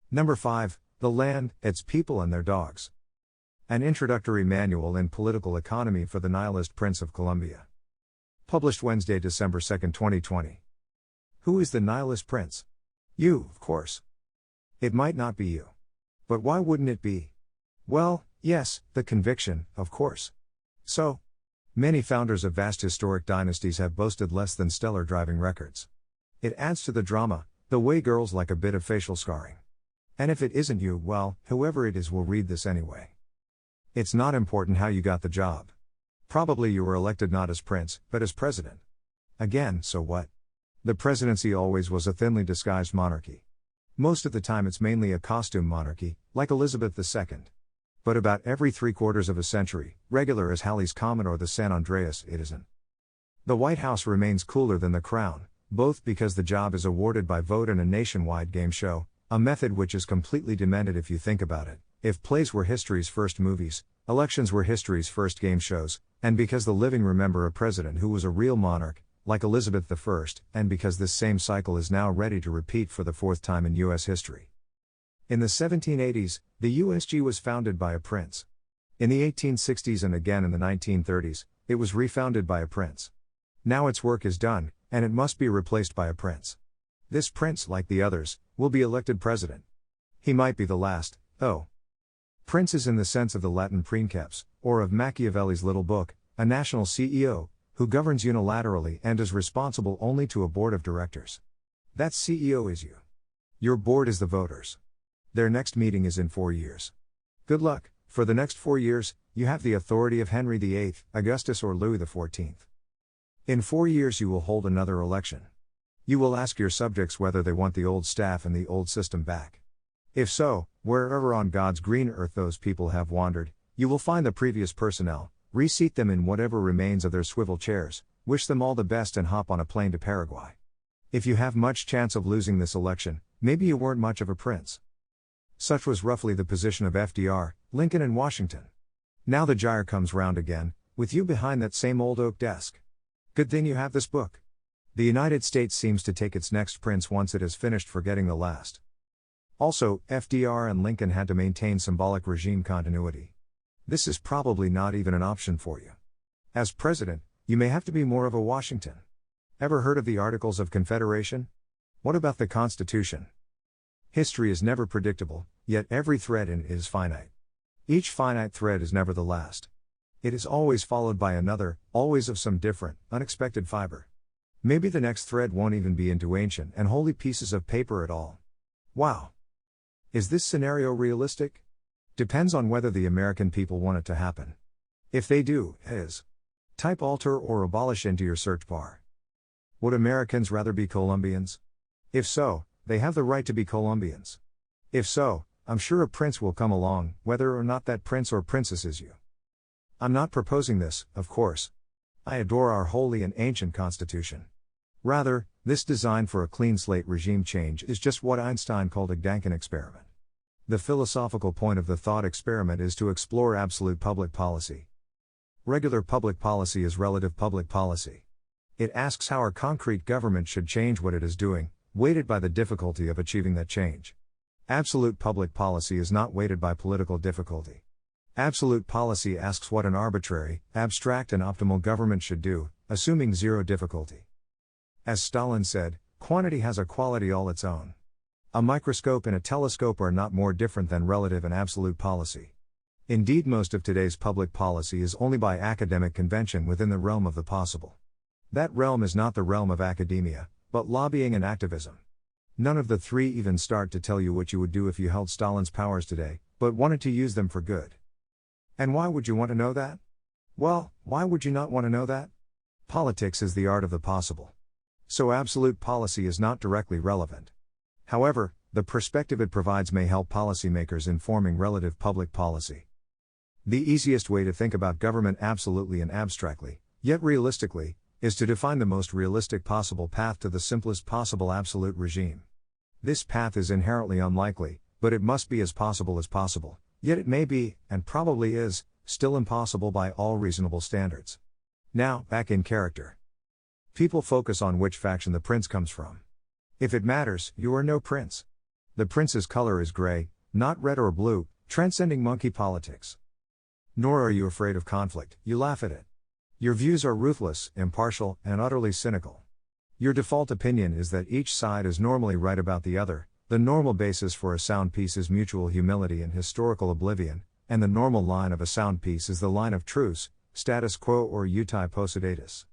Number 5, The Land, Its People and Their Dogs. An Introductory Manual in Political Economy for the Nihilist Prince of Columbia. Published Wednesday, December 2, 2020. Who is the nihilist prince? You, of course. It might not be you. But why wouldn't it be? Well, yes, the conviction, of course. So many founders of vast historic dynasties have boasted less than stellar driving records. It adds to the drama, the way girls like a bit of facial scarring. And if it isn't you, well, whoever it is will read this anyway. It's not important how you got the job. Probably you were elected not as prince, but as president. Again, so what? The presidency always was a thinly disguised monarchy. Most of the time it's mainly a costume monarchy, like Elizabeth II. But about every 3/4 of a century, regular as Halley's Comet or the San Andreas, it isn't. The White House remains cooler than the crown, both because the job is awarded by vote and a nationwide game show, a method which is completely demented if you think about it. If plays were history's first movies, elections were history's first game shows, and because the living remember a president who was a real monarch, like Elizabeth I, and because this same cycle is now ready to repeat for the 4th time in U.S. history. In the 1780s, the USG was founded by a prince. In the 1860s and again in the 1930s, it was refounded by a prince. Now its work is done, and it must be replaced by a prince. This prince, like the others, will be elected president. He might be the last, though. Prince is in the sense of the Latin princeps, or of Machiavelli's little book, a national CEO, who governs unilaterally and is responsible only to a board of directors. That CEO is you. Your board is the voters. Their next meeting is in 4 years. Good luck. For the next 4 years, you have the authority of Henry VIII, Augustus or Louis XIV. In 4 years you will hold another election. You will ask your subjects whether they want the old staff and the old system back. If so, wherever on God's green earth those people have wandered, you will find the previous personnel, reseat them in whatever remains of their swivel chairs, wish them all the best and hop on a plane to Paraguay. If you have much chance of losing this election, maybe you weren't much of a prince. Such was roughly the position of FDR, Lincoln and Washington. Now the gyre comes round again, with you behind that same old oak desk. Good thing you have this book. The United States seems to take its next prince once it has finished forgetting the last. Also, FDR and Lincoln had to maintain symbolic regime continuity. This is probably not even an option for you. As president, you may have to be more of a Washington. Ever heard of the Articles of Confederation? What about the Constitution? History is never predictable, yet every thread in it is finite. Each finite thread is never the last. It is always followed by another, always of some different, unexpected fiber. Maybe the next thread won't even be into ancient and holy pieces of paper at all. Wow! Is this scenario realistic? Depends on whether the American people want it to happen. If they do, it is. Type alter or abolish into your search bar. Would Americans rather be Colombians? If so, they have the right to be Colombians. If so, I'm sure a prince will come along, whether or not that prince or princess is you. I'm not proposing this, of course. I adore our holy and ancient Constitution. Rather, this design for a clean slate regime change is just what Einstein called a Gedanken experiment. The philosophical point of the thought experiment is to explore absolute public policy. Regular public policy is relative public policy. It asks how our concrete government should change what it is doing, weighted by the difficulty of achieving that change. Absolute public policy is not weighted by political difficulty. Absolute policy asks what an arbitrary, abstract and optimal government should do, assuming zero difficulty. As Stalin said, quantity has a quality all its own. A microscope and a telescope are not more different than relative and absolute policy. Indeed, most of today's public policy is only by academic convention within the realm of the possible. That realm is not the realm of academia, but lobbying and activism. None of the three even start to tell you what you would do if you held Stalin's powers today, but wanted to use them for good. And why would you want to know that? Well, why would you not want to know that? Politics is the art of the possible. So absolute policy is not directly relevant. However, the perspective it provides may help policymakers in forming relative public policy. The easiest way to think about government absolutely and abstractly, yet realistically, is to define the most realistic possible path to the simplest possible absolute regime. This path is inherently unlikely, but it must be as possible, yet it may be, and probably is, still impossible by all reasonable standards. Now, back in character. People focus on which faction the prince comes from. If it matters, you are no prince. The prince's color is gray, not red or blue, transcending monkey politics. Nor are you afraid of conflict, you laugh at it. Your views are ruthless, impartial, and utterly cynical. Your default opinion is that each side is normally right about the other. The normal basis for a sound peace is mutual humility and historical oblivion, and the normal line of a sound peace is the line of truce, status quo or uti possidetis.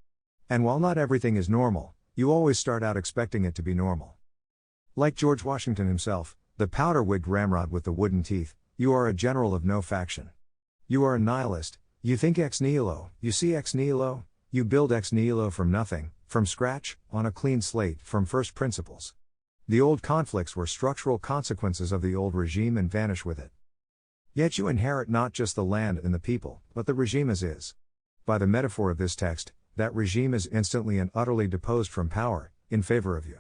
And while not everything is normal, you always start out expecting it to be normal. Like George Washington himself, the powder-wigged ramrod with the wooden teeth, you are a general of no faction. You are a nihilist, you think ex nihilo, you see ex nihilo, you build ex nihilo from nothing, from scratch, on a clean slate, from first principles. The old conflicts were structural consequences of the old regime and vanish with it. Yet you inherit not just the land and the people, but the regime as is. By the metaphor of this text, that regime is instantly and utterly deposed from power, in favor of you.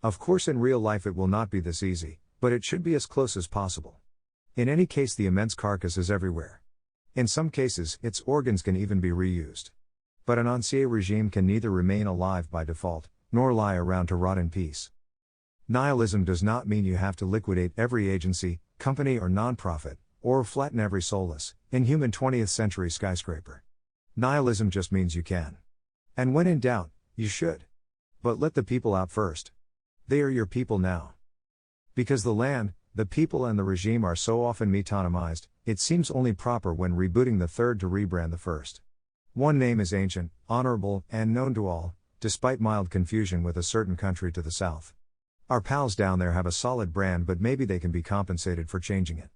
Of course, in real life it will not be this easy, but it should be as close as possible. In any case, the immense carcass is everywhere. In some cases, its organs can even be reused. But an ancien regime can neither remain alive by default, nor lie around to rot in peace. Nihilism does not mean you have to liquidate every agency, company or nonprofit, or flatten every soulless, inhuman 20th century skyscraper. Nihilism just means you can. And when in doubt, you should. But let the people out first. They are your people now. Because the land, the people and the regime are so often metonymized, it seems only proper when rebooting the third to rebrand the first. One name is ancient, honorable, and known to all, despite mild confusion with a certain country to the south. Our pals down there have a solid brand, but maybe they can be compensated for changing it.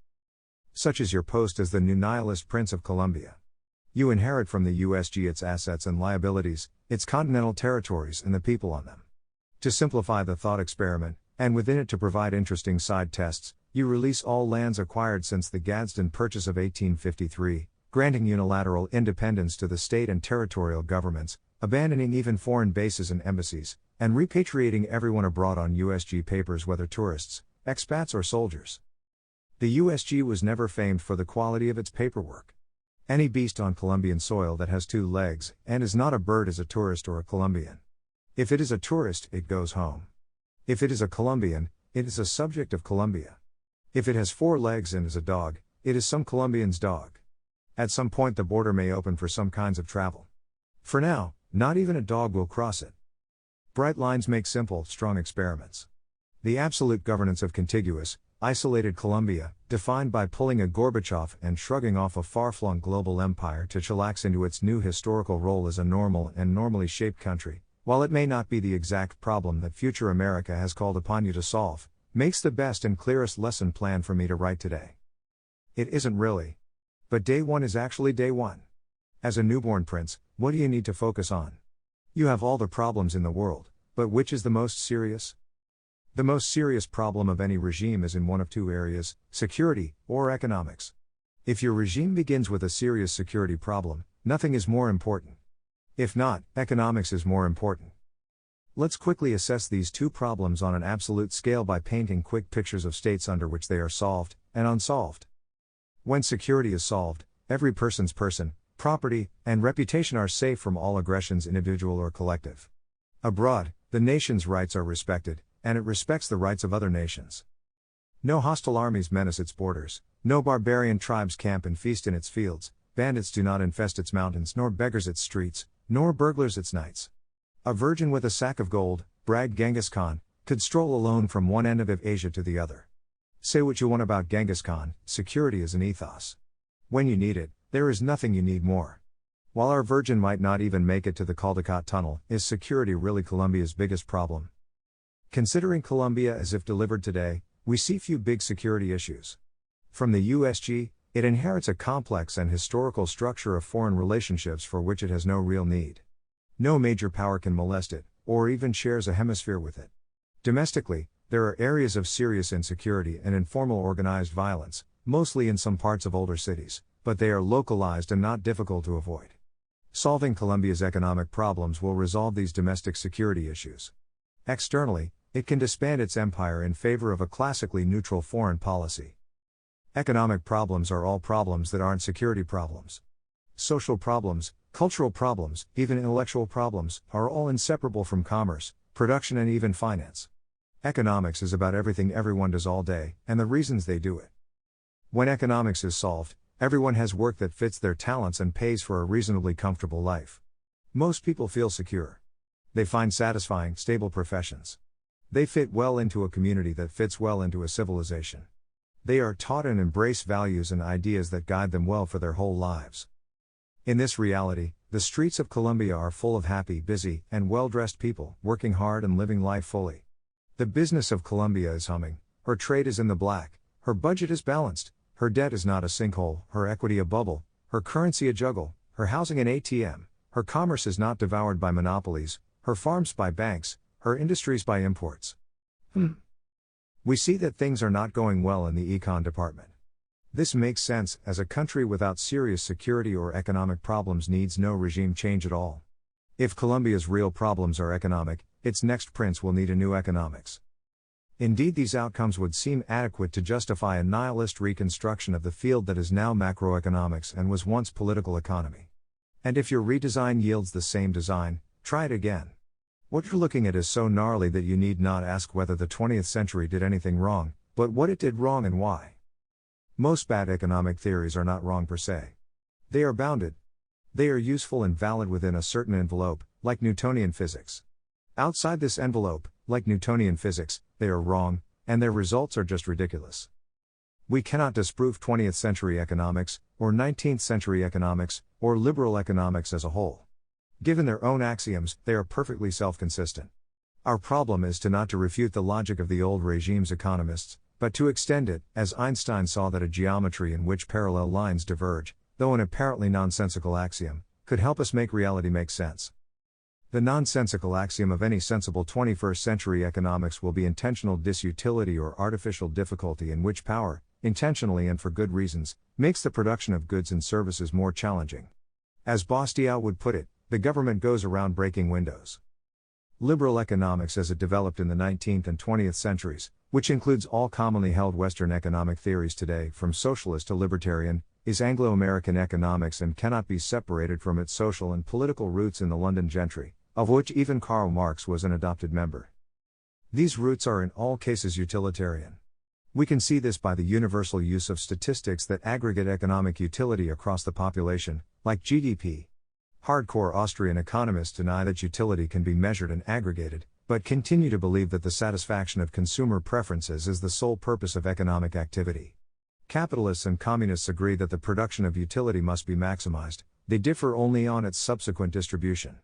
Such is your post as the new nihilist Prince of Columbia. You inherit from the USG its assets and liabilities, its continental territories and the people on them. To simplify the thought experiment, and within it to provide interesting side tests, you release all lands acquired since the Gadsden Purchase of 1853, granting unilateral independence to the state and territorial governments, abandoning even foreign bases and embassies, and repatriating everyone abroad on USG papers, whether tourists, expats or soldiers. The USG was never famed for the quality of its paperwork. Any beast on Colombian soil that has two legs, and is not a bird, is a tourist or a Colombian. If it is a tourist, it goes home. If it is a Colombian, it is a subject of Colombia. If it has four legs and is a dog, it is some Colombian's dog. At some point the border may open for some kinds of travel. For now, not even a dog will cross it. Bright lines make simple, strong experiments. The absolute governance of contiguous, isolated Colombia, defined by pulling a Gorbachev and shrugging off a far-flung global empire to chillax into its new historical role as a normal and normally shaped country, while it may not be the exact problem that future America has called upon you to solve, makes the best and clearest lesson plan for me to write today. It isn't really. But day one is actually day one. As a newborn prince, what do you need to focus on? You have all the problems in the world, but which is the most serious? The most serious problem of any regime is in one of two areas, security or economics. If your regime begins with a serious security problem, nothing is more important. If not, economics is more important. Let's quickly assess these two problems on an absolute scale by painting quick pictures of states under which they are solved and unsolved. When security is solved, every person's person, property, and reputation are safe from all aggressions, individual or collective. Abroad, the nation's rights are respected, and it respects the rights of other nations. No hostile armies menace its borders, no barbarian tribes camp and feast in its fields, bandits do not infest its mountains, nor beggars its streets, nor burglars its nights. A virgin with a sack of gold, bragged Genghis Khan, could stroll alone from one end of Asia to the other. Say what you want about Genghis Khan, security is an ethos. When you need it, there is nothing you need more. While our virgin might not even make it to the Caldecott Tunnel, is security really Colombia's biggest problem? Considering Colombia as if delivered today, we see few big security issues. From the USG, it inherits a complex and historical structure of foreign relationships for which it has no real need. No major power can molest it, or even shares a hemisphere with it. Domestically, there are areas of serious insecurity and informal organized violence, mostly in some parts of older cities, but they are localized and not difficult to avoid. Solving Colombia's economic problems will resolve these domestic security issues. Externally, it can disband its empire in favor of a classically neutral foreign policy. Economic problems are all problems that aren't security problems. Social problems, cultural problems, even intellectual problems, are all inseparable from commerce, production and even finance. Economics is about everything everyone does all day, and the reasons they do it. When economics is solved, everyone has work that fits their talents and pays for a reasonably comfortable life. Most people feel secure. They find satisfying, stable professions. They fit well into a community that fits well into a civilization. They are taught and embrace values and ideas that guide them well for their whole lives. In this reality, the streets of Colombia are full of happy, busy, and well-dressed people, working hard and living life fully. The business of Colombia is humming, her trade is in the black, her budget is balanced, her debt is not a sinkhole, her equity a bubble, her currency a juggle, her housing an ATM, her commerce is not devoured by monopolies, her farms by banks, her industries by imports. We see that things are not going well in the econ department. This makes sense, as a country without serious security or economic problems needs no regime change at all. If Colombia's real problems are economic, its next prince will need a new economics. Indeed, these outcomes would seem adequate to justify a nihilist reconstruction of the field that is now macroeconomics and was once political economy. And if your redesign yields the same design, try it again. What you're looking at is so gnarly that you need not ask whether the 20th century did anything wrong, but what it did wrong and why. Most bad economic theories are not wrong per se. They are bounded. They are useful and valid within a certain envelope, like Newtonian physics. Outside this envelope, like Newtonian physics, they are wrong, and their results are just ridiculous. We cannot disprove 20th century economics, or 19th century economics, or liberal economics as a whole. Given their own axioms, they are perfectly self-consistent. Our problem is not to refute the logic of the old regime's economists, but to extend it, as Einstein saw that a geometry in which parallel lines diverge, though an apparently nonsensical axiom, could help us make reality make sense. The nonsensical axiom of any sensible 21st century economics will be intentional disutility or artificial difficulty, in which power, intentionally and for good reasons, makes the production of goods and services more challenging. As Bastiat would put it, the government goes around breaking windows. Liberal economics as it developed in the 19th and 20th centuries, which includes all commonly held Western economic theories today, from socialist to libertarian, is Anglo-American economics and cannot be separated from its social and political roots in the London gentry, of which even Karl Marx was an adopted member. These roots are in all cases utilitarian. We can see this by the universal use of statistics that aggregate economic utility across the population, like GDP. Hardcore Austrian economists deny that utility can be measured and aggregated, but continue to believe that the satisfaction of consumer preferences is the sole purpose of economic activity. Capitalists and communists agree that the production of utility must be maximized, they differ only on its subsequent distribution.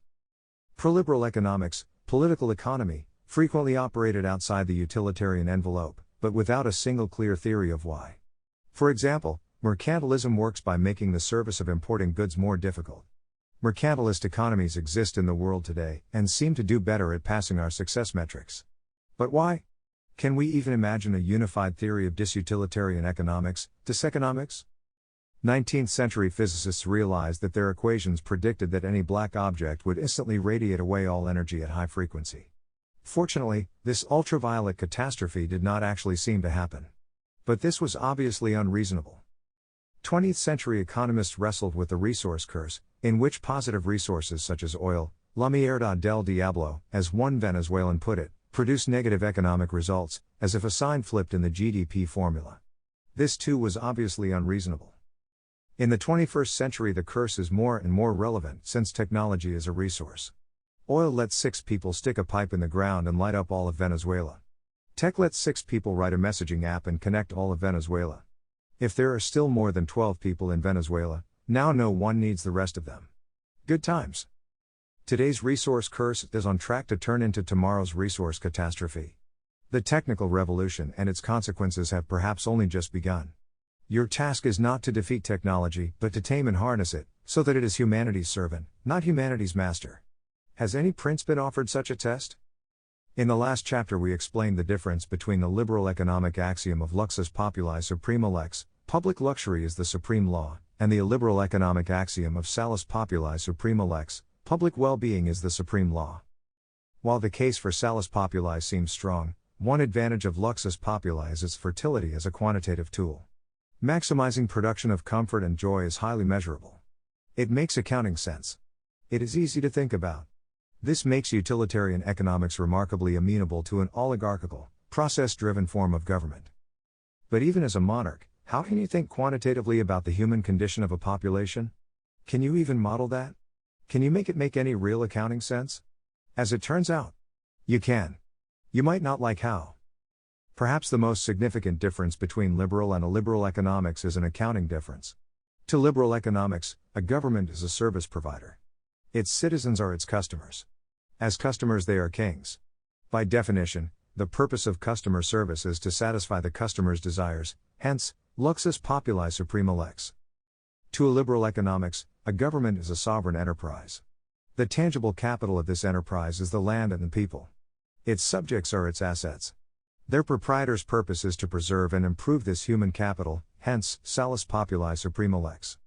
Proliberal economics, political economy, frequently operated outside the utilitarian envelope, but without a single clear theory of why. For example, mercantilism works by making the service of importing goods more difficult. Mercantilist economies exist in the world today, and seem to do better at passing our success metrics. But why? Can we even imagine a unified theory of disutilitarian economics, diseconomics? 19th century physicists realized that their equations predicted that any black object would instantly radiate away all energy at high frequency. Fortunately, this ultraviolet catastrophe did not actually seem to happen. But this was obviously unreasonable. 20th century economists wrestled with the resource curse, in which positive resources such as oil, la mierda del diablo, as one Venezuelan put it, produce negative economic results, as if a sign flipped in the GDP formula. This too was obviously unreasonable. In the 21st century, the curse is more and more relevant since technology is a resource. Oil lets 6 people stick a pipe in the ground and light up all of Venezuela. Tech lets 6 people write a messaging app and connect all of Venezuela. If there are still more than 12 people in Venezuela, now no one needs the rest of them. Good times. Today's resource curse is on track to turn into tomorrow's resource catastrophe. The technical revolution and its consequences have perhaps only just begun. Your task is not to defeat technology, but to tame and harness it, so that it is humanity's servant, not humanity's master. Has any prince been offered such a test? In the last chapter we explained the difference between the liberal economic axiom of luxus populi suprema lex, public luxury is the supreme law, and the illiberal economic axiom of salus populi suprema lex, public well-being is the supreme law. While the case for salus populi seems strong, one advantage of luxus populi is its fertility as a quantitative tool. Maximizing production of comfort and joy is highly measurable. It makes accounting sense. It is easy to think about. This makes utilitarian economics remarkably amenable to an oligarchical, process-driven form of government. But even as a monarch, how can you think quantitatively about the human condition of a population? Can you even model that? Can you make it make any real accounting sense? As it turns out, you can. You might not like how. Perhaps the most significant difference between liberal and illiberal economics is an accounting difference. To liberal economics, a government is a service provider. Its citizens are its customers. As customers, they are kings. By definition, the purpose of customer service is to satisfy the customer's desires, hence, luxus populi suprema lex. To illiberal economics, a government is a sovereign enterprise. The tangible capital of this enterprise is the land and the people. Its subjects are its assets. Their proprietor's purpose is to preserve and improve this human capital, hence, salus populi suprema lex.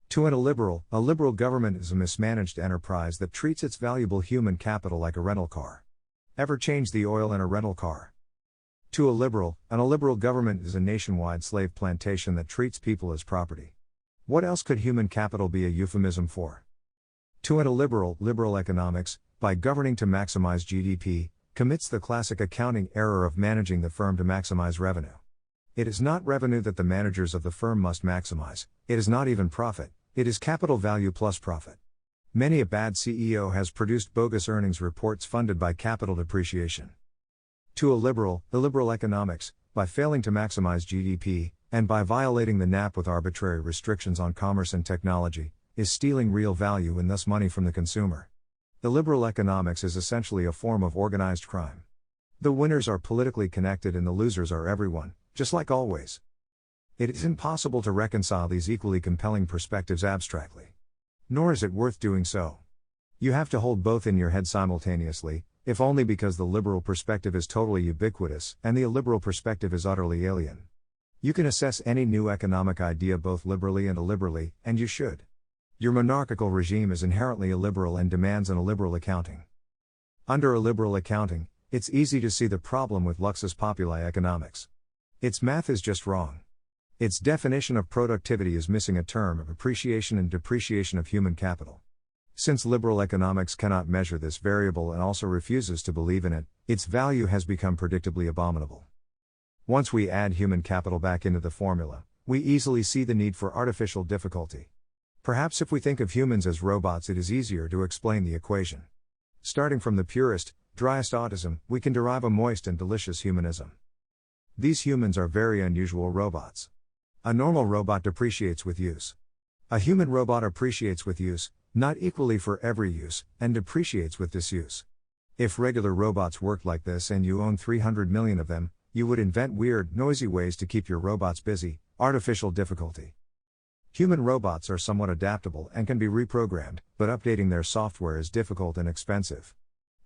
To an illiberal, a liberal government is a mismanaged enterprise that treats its valuable human capital like a rental car. Ever change the oil in a rental car? To a liberal, an illiberal government is a nationwide slave plantation that treats people as property. What else could human capital be a euphemism for? To an illiberal, liberal economics, by governing to maximize GDP, commits the classic accounting error of managing the firm to maximize revenue. It is not revenue that the managers of the firm must maximize, it is not even profit, it is capital value plus profit. Many a bad CEO has produced bogus earnings reports funded by capital depreciation. To a liberal, illiberal economics, by failing to maximize GDP, and by violating the NAP with arbitrary restrictions on commerce and technology, is stealing real value and thus money from the consumer. Illiberal economics is essentially a form of organized crime. The winners are politically connected and the losers are everyone, just like always. It is impossible to reconcile these equally compelling perspectives abstractly. Nor is it worth doing so. You have to hold both in your head simultaneously, if only because the liberal perspective is totally ubiquitous and the illiberal perspective is utterly alien. You can assess any new economic idea both liberally and illiberally, and you should. Your monarchical regime is inherently illiberal and demands an illiberal accounting. Under illiberal accounting, it's easy to see the problem with luxus populi economics. Its math is just wrong. Its definition of productivity is missing a term of appreciation and depreciation of human capital. Since liberal economics cannot measure this variable and also refuses to believe in it, its value has become predictably abominable. Once we add human capital back into the formula, we easily see the need for artificial difficulty. Perhaps if we think of humans as robots, it is easier to explain the equation. Starting from the purest, driest autism, we can derive a moist and delicious humanism. These humans are very unusual robots. A normal robot depreciates with use. A human robot appreciates with use, not equally for every use, and depreciates with disuse. If regular robots worked like this and you own 300 million of them, you would invent weird, noisy ways to keep your robots busy, artificial difficulty. Human robots are somewhat adaptable and can be reprogrammed, but updating their software is difficult and expensive.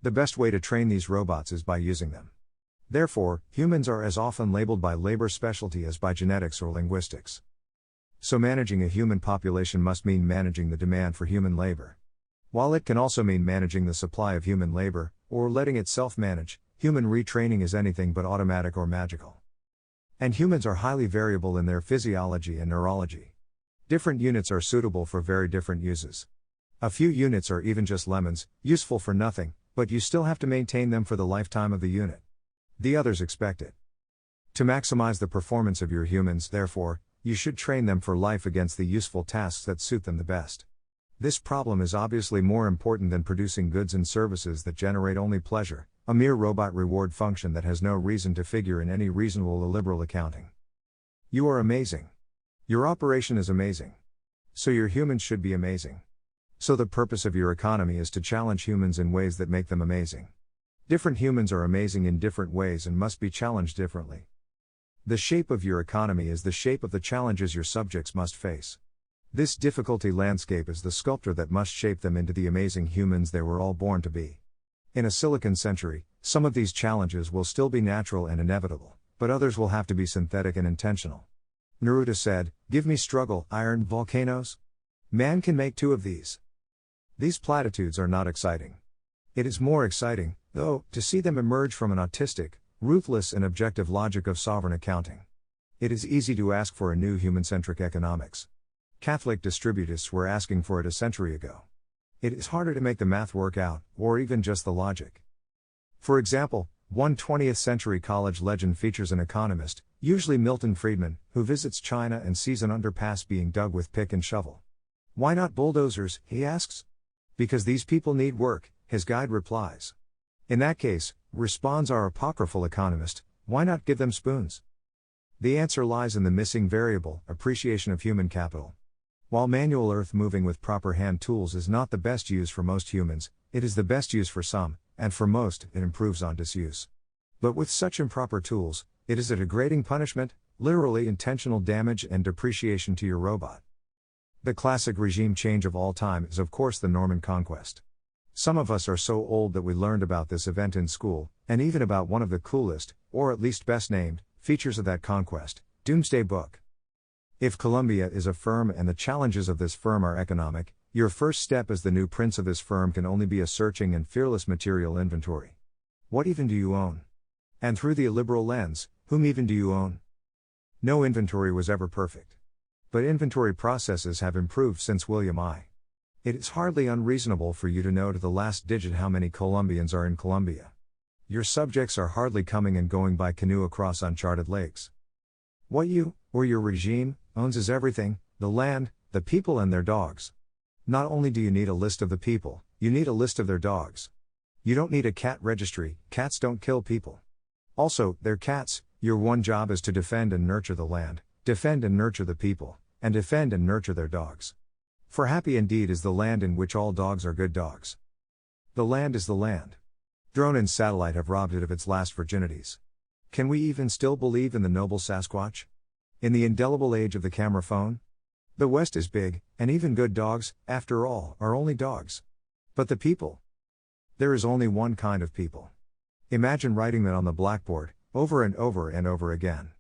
The best way to train these robots is by using them. Therefore, humans are as often labeled by labor specialty as by genetics or linguistics. So managing a human population must mean managing the demand for human labor. While it can also mean managing the supply of human labor, or letting it self-manage, human retraining is anything but automatic or magical. And humans are highly variable in their physiology and neurology. Different units are suitable for very different uses. A few units are even just lemons, useful for nothing, but you still have to maintain them for the lifetime of the unit. The others expect it. To maximize the performance of your humans, therefore, you should train them for life against the useful tasks that suit them the best. This problem is obviously more important than producing goods and services that generate only pleasure, a mere robot reward function that has no reason to figure in any reasonable illiberal accounting. You are amazing. Your operation is amazing. So your humans should be amazing. So the purpose of your economy is to challenge humans in ways that make them amazing. Different humans are amazing in different ways and must be challenged differently. The shape of your economy is the shape of the challenges your subjects must face. This difficulty landscape is the sculptor that must shape them into the amazing humans they were all born to be. In a silicon century, some of these challenges will still be natural and inevitable, but others will have to be synthetic and intentional. Neruda said, "Give me struggle, iron, volcanoes. Man can make two of these." These platitudes are not exciting. It is more exciting, though, to see them emerge from an autistic, ruthless and objective logic of sovereign accounting. It is easy to ask for a new human-centric economics. Catholic distributists were asking for it a century ago. It is harder to make the math work out, or even just the logic. For example, one 20th century college legend features an economist, usually Milton Friedman, who visits China and sees an underpass being dug with pick and shovel. Why not bulldozers, he asks? Because these people need work, his guide replies. In that case, responds our apocryphal economist, why not give them spoons? The answer lies in the missing variable, appreciation of human capital. While manual earth moving with proper hand tools is not the best use for most humans, it is the best use for some, and for most, it improves on disuse. But with such improper tools, it is a degrading punishment, literally intentional damage and depreciation to your robot. The classic regime change of all time is of course the Norman Conquest. Some of us are so old that we learned about this event in school, and even about one of the coolest, or at least best named, features of that conquest, Doomsday Book. If Columbia is a firm and the challenges of this firm are economic, your first step as the new prince of this firm can only be a searching and fearless material inventory. What even do you own? And through the illiberal lens, whom even do you own? No inventory was ever perfect. But inventory processes have improved since William I. It is hardly unreasonable for you to know to the last digit how many Colombians are in Colombia. Your subjects are hardly coming and going by canoe across uncharted lakes. What you, or your regime, owns is everything: the land, the people and their dogs. Not only do you need a list of the people, you need a list of their dogs. You don't need a cat registry, cats don't kill people. Also, they're cats, your one job is to defend and nurture the land, defend and nurture the people, and defend and nurture their dogs. For happy indeed is the land in which all dogs are good dogs. The land is the land. Drone and satellite have robbed it of its last virginities. Can we even still believe in the noble Sasquatch? In the indelible age of the camera phone? The West is big, and even good dogs, after all, are only dogs. But the people? There is only one kind of people. Imagine writing that on the blackboard, over and over and over again.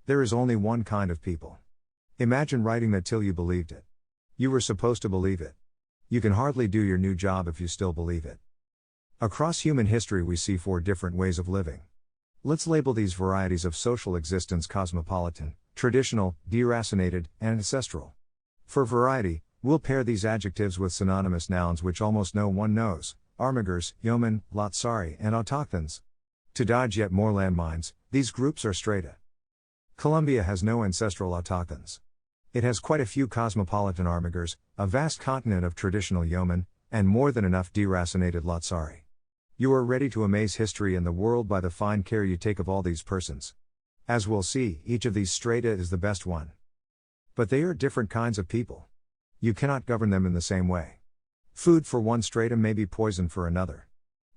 There is only one kind of people. Imagine writing that till you believed it. You were supposed to believe it. You can hardly do your new job if you still believe it. Across human history we see 4 different ways of living. Let's label these varieties of social existence cosmopolitan, traditional, deracinated, and ancestral. For variety, we'll pair these adjectives with synonymous nouns which almost no one knows: armigers, yeomen, lotsari, and autochthons. To dodge yet more landmines, these groups are strata. Colombia has no ancestral autochthons. It has quite a few cosmopolitan armigers, a vast continent of traditional yeomen, and more than enough deracinated lotsari. You are ready to amaze history and the world by the fine care you take of all these persons. As we'll see, each of these strata is the best one. But they are different kinds of people. You cannot govern them in the same way. Food for one strata may be poison for another.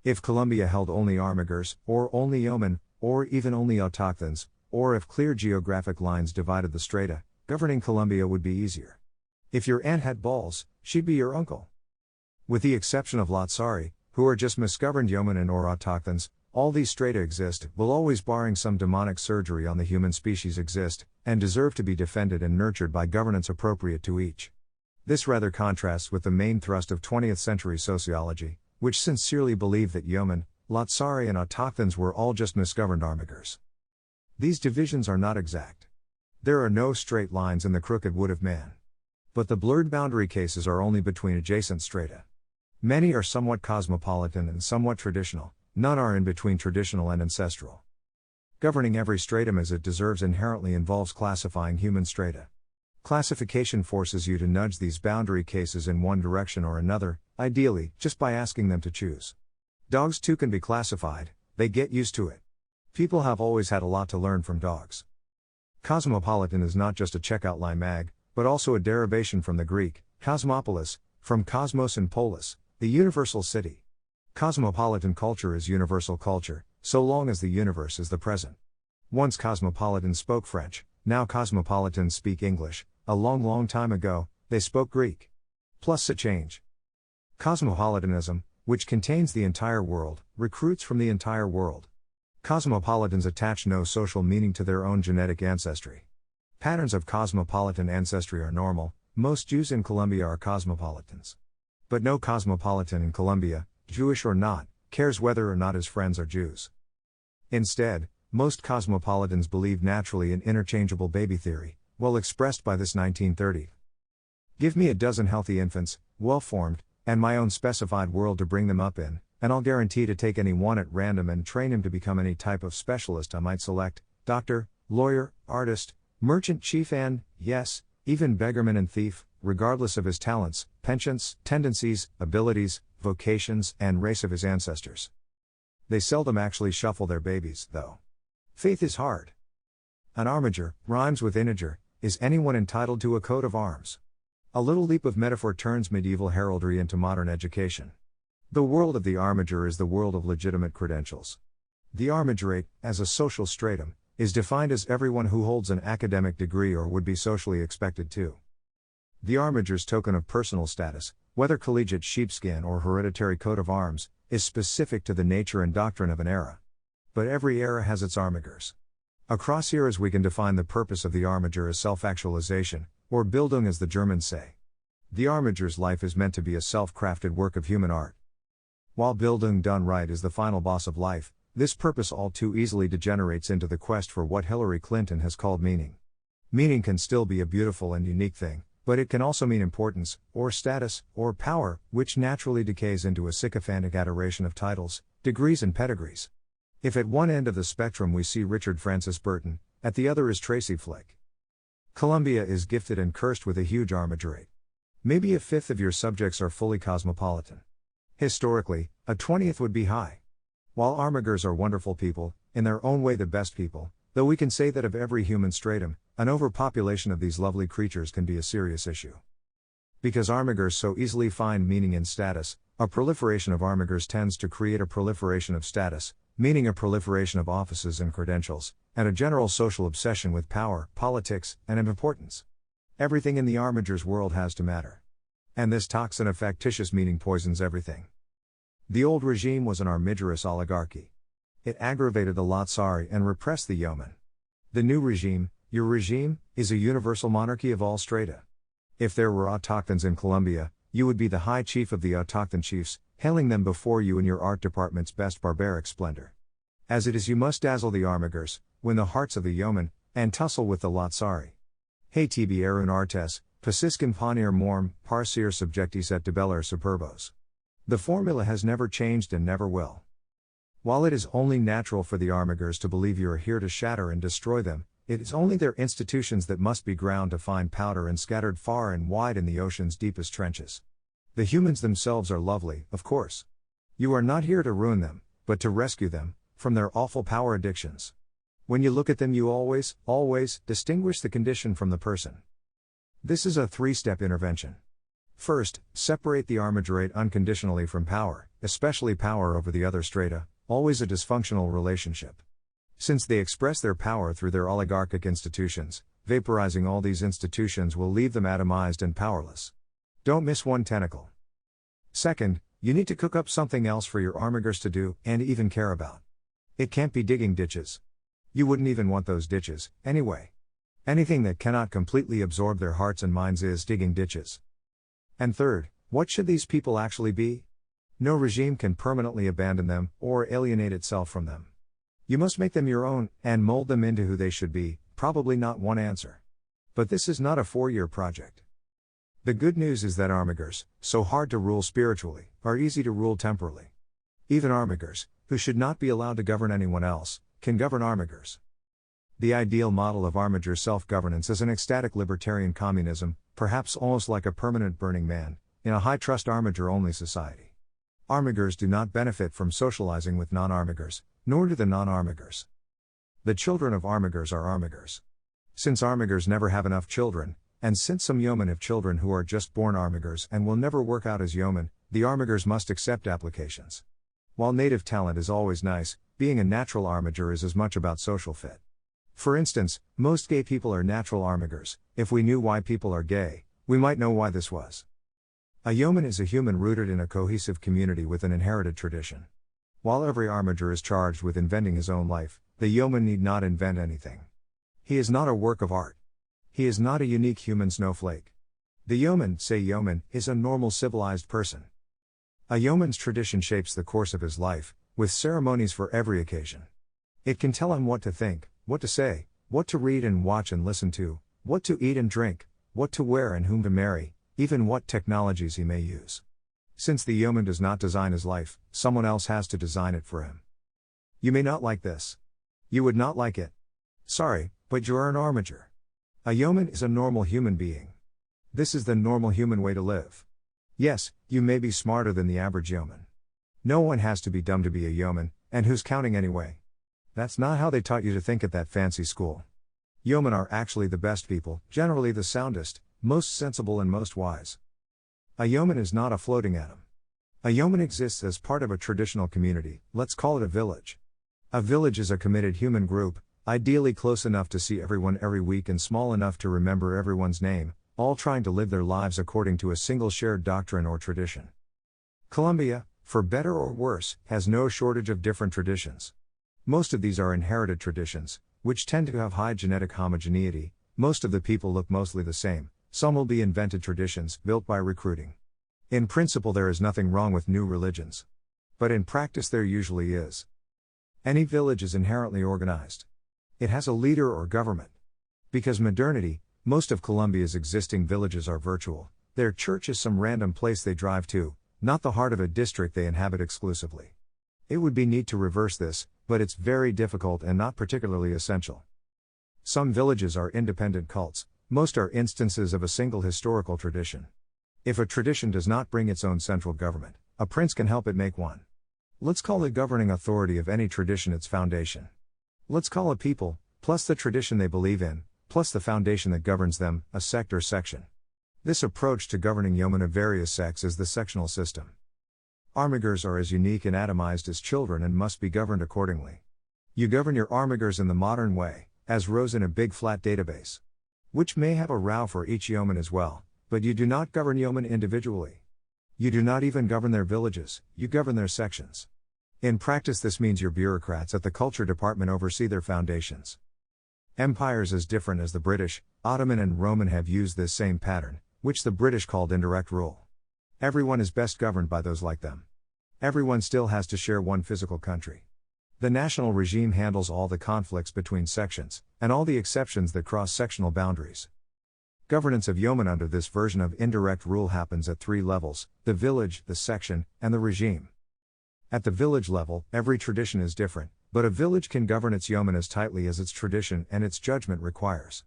If Colombia held only armigers, or only yeomen, or even only autochthons, or if clear geographic lines divided the strata, governing Colombia would be easier. If your aunt had balls, she'd be your uncle. With the exception of lotsari, who are just misgoverned yeomen and or autochthons, all these strata exist, will always barring some demonic surgery on the human species exist, and deserve to be defended and nurtured by governance appropriate to each. This rather contrasts with the main thrust of 20th century sociology, which sincerely believed that yeomen, lotsari and autochthons were all just misgoverned armigers. These divisions are not exact. There are no straight lines in the crooked wood of man. But the blurred boundary cases are only between adjacent strata. Many are somewhat cosmopolitan and somewhat traditional, none are in between traditional and ancestral. Governing every stratum as it deserves inherently involves classifying human strata. Classification forces you to nudge these boundary cases in one direction or another, ideally, just by asking them to choose. Dogs too can be classified, they get used to it. People have always had a lot to learn from dogs. Cosmopolitan is not just a checkout line mag, but also a derivation from the Greek, cosmopolis, from cosmos and polis, the universal city. Cosmopolitan culture is universal culture, so long as the universe is the present. Once cosmopolitans spoke French, now cosmopolitans speak English, a long time ago, they spoke Greek. Plus a change. Cosmopolitanism, which contains the entire world, recruits from the entire world. Cosmopolitans attach no social meaning to their own genetic ancestry. Patterns of cosmopolitan ancestry are normal, most Jews in Colombia are cosmopolitans. But no cosmopolitan in Colombia, Jewish or not, cares whether or not his friends are Jews. Instead, most cosmopolitans believe naturally in interchangeable baby theory, well expressed by this 1930. Give me a dozen healthy infants, well-formed, and my own specified world to bring them up in, and I'll guarantee to take any one at random and train him to become any type of specialist I might select: doctor, lawyer, artist, merchant chief, and, yes, even beggarman and thief, regardless of his talents, penchants, tendencies, abilities, vocations, and race of his ancestors. They seldom actually shuffle their babies, though. Faith is hard. An armiger rhymes with integer. Is anyone entitled to a coat of arms? A little leap of metaphor turns medieval heraldry into modern education. The world of the armiger is the world of legitimate credentials. The armigerate, as a social stratum, is defined as everyone who holds an academic degree or would be socially expected to. The armiger's token of personal status, whether collegiate sheepskin or hereditary coat of arms, is specific to the nature and doctrine of an era. But every era has its armigers. Across eras we can define the purpose of the armiger as self-actualization, or Bildung as the Germans say. The armiger's life is meant to be a self-crafted work of human art. While Bildung done right is the final boss of life, this purpose all too easily degenerates into the quest for what Hillary Clinton has called meaning. Meaning can still be a beautiful and unique thing, but it can also mean importance, or status, or power, which naturally decays into a sycophantic adoration of titles, degrees and pedigrees. If at one end of the spectrum we see Richard Francis Burton, at the other is Tracy Flick. Columbia is gifted and cursed with a huge armigerate. Maybe a fifth of your subjects are fully cosmopolitan. Historically, a 20th would be high. While armigers are wonderful people, in their own way the best people, though we can say that of every human stratum, an overpopulation of these lovely creatures can be a serious issue. Because armigers so easily find meaning in status, a proliferation of armigers tends to create a proliferation of status, meaning a proliferation of offices and credentials, and a general social obsession with power, politics, and importance. Everything in the armiger's world has to matter. And this toxin of factitious meaning poisons everything. The old regime was an armigerous oligarchy. It aggravated the Lazzari and repressed the yeoman. The new regime, your regime, is a universal monarchy of all strata. If there were autochtons in Colombia, you would be the high chief of the autochthon chiefs, hailing them before you in your art department's best barbaric splendor. As it is, you must dazzle the armigers, win the hearts of the yeomen, and tussle with the Lazzari. Hey tibi erun artes, paciscum ponere morm, parcere subjectis et debellere superbos. The formula has never changed and never will. While it is only natural for the armigers to believe you are here to shatter and destroy them, it is only their institutions that must be ground to find powder and scattered far and wide in the ocean's deepest trenches. The humans themselves are lovely, of course. You are not here to ruin them, but to rescue them from their awful power addictions. When you look at them, you always distinguish the condition from the person. This is a three-step intervention. First, separate the armigerate unconditionally from power, especially power over the other strata, always a dysfunctional relationship. Since they express their power through their oligarchic institutions, vaporizing all these institutions will leave them atomized and powerless. Don't miss one tentacle. Second, you need to cook up something else for your armigers to do, and even care about. It can't be digging ditches. You wouldn't even want those ditches, anyway. Anything that cannot completely absorb their hearts and minds is digging ditches. And third, what should these people actually be? No regime can permanently abandon them, or alienate itself from them. You must make them your own, and mold them into who they should be, probably not one answer. But this is not a 4-year project. The good news is that armigers, so hard to rule spiritually, are easy to rule temporally. Even armigers, who should not be allowed to govern anyone else, can govern armigers. The ideal model of armiger self-governance is an ecstatic libertarian communism, perhaps almost like a permanent Burning Man, in a high-trust armiger-only society. Armigers do not benefit from socializing with non-armigers, nor do the non-armigers. The children of armigers are armigers. Since armigers never have enough children, and since some yeomen have children who are just born armigers and will never work out as yeomen, the armigers must accept applications. While native talent is always nice, being a natural armiger is as much about social fit. For instance, most gay people are natural armigers. If we knew why people are gay, we might know why this was. A yeoman is a human rooted in a cohesive community with an inherited tradition. While every armiger is charged with inventing his own life, the yeoman need not invent anything. He is not a work of art. He is not a unique human snowflake. The yeoman, say yeoman, is a normal civilized person. A yeoman's tradition shapes the course of his life, with ceremonies for every occasion. It can tell him what to think, what to say, what to read and watch and listen to, what to eat and drink, what to wear and whom to marry, even what technologies he may use. Since the yeoman does not design his life, someone else has to design it for him. You may not like this. You would not like it. Sorry, but you're an armiger. A yeoman is a normal human being. This is the normal human way to live. Yes, you may be smarter than the average yeoman. No one has to be dumb to be a yeoman, and who's counting anyway? That's not how they taught you to think at that fancy school. Yeomen are actually the best people, generally the soundest, most sensible and most wise. A yeoman is not a floating atom. A yeoman exists as part of a traditional community, let's call it a village. A village is a committed human group, ideally close enough to see everyone every week and small enough to remember everyone's name, all trying to live their lives according to a single shared doctrine or tradition. Colombia, for better or worse, has no shortage of different traditions. Most of these are inherited traditions, which tend to have high genetic homogeneity. Most of the people look mostly the same. Some will be invented traditions, built by recruiting. In principle there is nothing wrong with new religions. But in practice there usually is. Any village is inherently organized. It has a leader or government. Because modernity, most of Colombia's existing villages are virtual. Their church is some random place they drive to, not the heart of a district they inhabit exclusively. It would be neat to reverse this, but it's very difficult and not particularly essential. Some villages are independent cults, most are instances of a single historical tradition. If a tradition does not bring its own central government, a prince can help it make one. Let's call the governing authority of any tradition its foundation. Let's call a people, plus the tradition they believe in, plus the foundation that governs them, a sect or section. This approach to governing yeomen of various sects is the sectional system. Armigers are as unique and atomized as children and must be governed accordingly. You govern your armigers in the modern way, as rows in a big flat database. Which may have a row for each yeoman as well, but you do not govern yeomen individually. You do not even govern their villages, you govern their sections. In practice this means your bureaucrats at the culture department oversee their foundations. Empires as different as the British, Ottoman and Roman have used this same pattern, which the British called indirect rule. Everyone is best governed by those like them. Everyone still has to share one physical country. The national regime handles all the conflicts between sections, and all the exceptions that cross sectional boundaries. Governance of yeomen under this version of indirect rule happens at 3 levels: the village, the section, and the regime. At the village level, every tradition is different, but a village can govern its yeomen as tightly as its tradition and its judgment requires.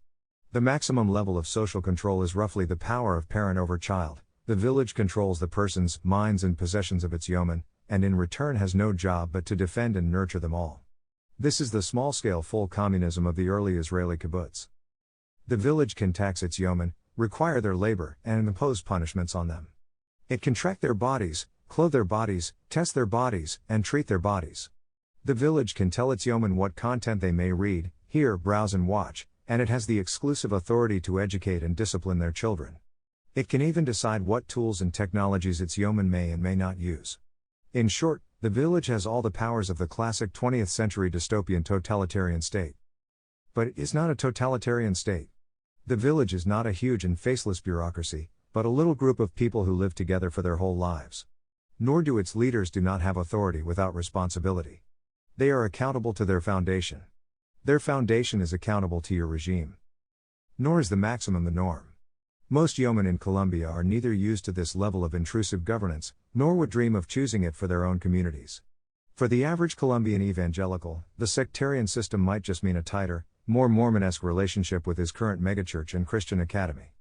The maximum level of social control is roughly the power of parent over child. The village controls the persons, minds and possessions of its yeomen, and in return has no job but to defend and nurture them all. This is the small-scale full communism of the early Israeli kibbutz. The village can tax its yeomen, require their labor, and impose punishments on them. It can track their bodies, clothe their bodies, test their bodies, and treat their bodies. The village can tell its yeomen what content they may read, hear, browse and watch, and it has the exclusive authority to educate and discipline their children. It can even decide what tools and technologies its yeomen may and may not use. In short, the village has all the powers of the classic 20th century dystopian totalitarian state. But it is not a totalitarian state. The village is not a huge and faceless bureaucracy, but a little group of people who live together for their whole lives. Nor do its leaders do not have authority without responsibility. They are accountable to their foundation. Their foundation is accountable to your regime. Nor is the maximum the norm. Most yeomen in Colombia are neither used to this level of intrusive governance, nor would dream of choosing it for their own communities. For the average Colombian evangelical, the sectarian system might just mean a tighter, more Mormon-esque relationship with his current megachurch and Christian academy.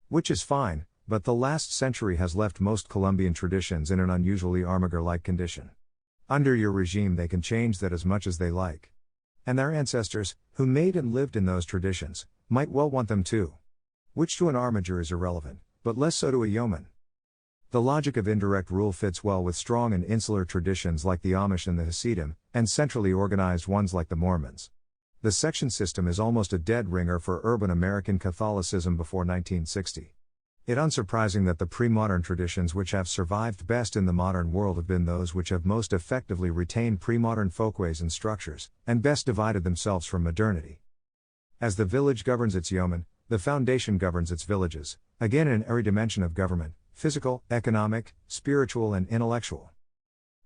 Which is fine, but the last century has left most Colombian traditions in an unusually armiger-like condition. Under your regime they can change that as much as they like. And their ancestors, who made and lived in those traditions, might well want them too. Which to an armiger is irrelevant, but less so to a yeoman. The logic of indirect rule fits well with strong and insular traditions like the Amish and the Hasidim, and centrally organized ones like the Mormons. The section system is almost a dead ringer for urban American Catholicism before 1960. It unsurprising that the pre-modern traditions which have survived best in the modern world have been those which have most effectively retained pre-modern folkways and structures, and best divided themselves from modernity. As the village governs its yeomen, the foundation governs its villages, again in every dimension of government: physical, economic, spiritual and intellectual.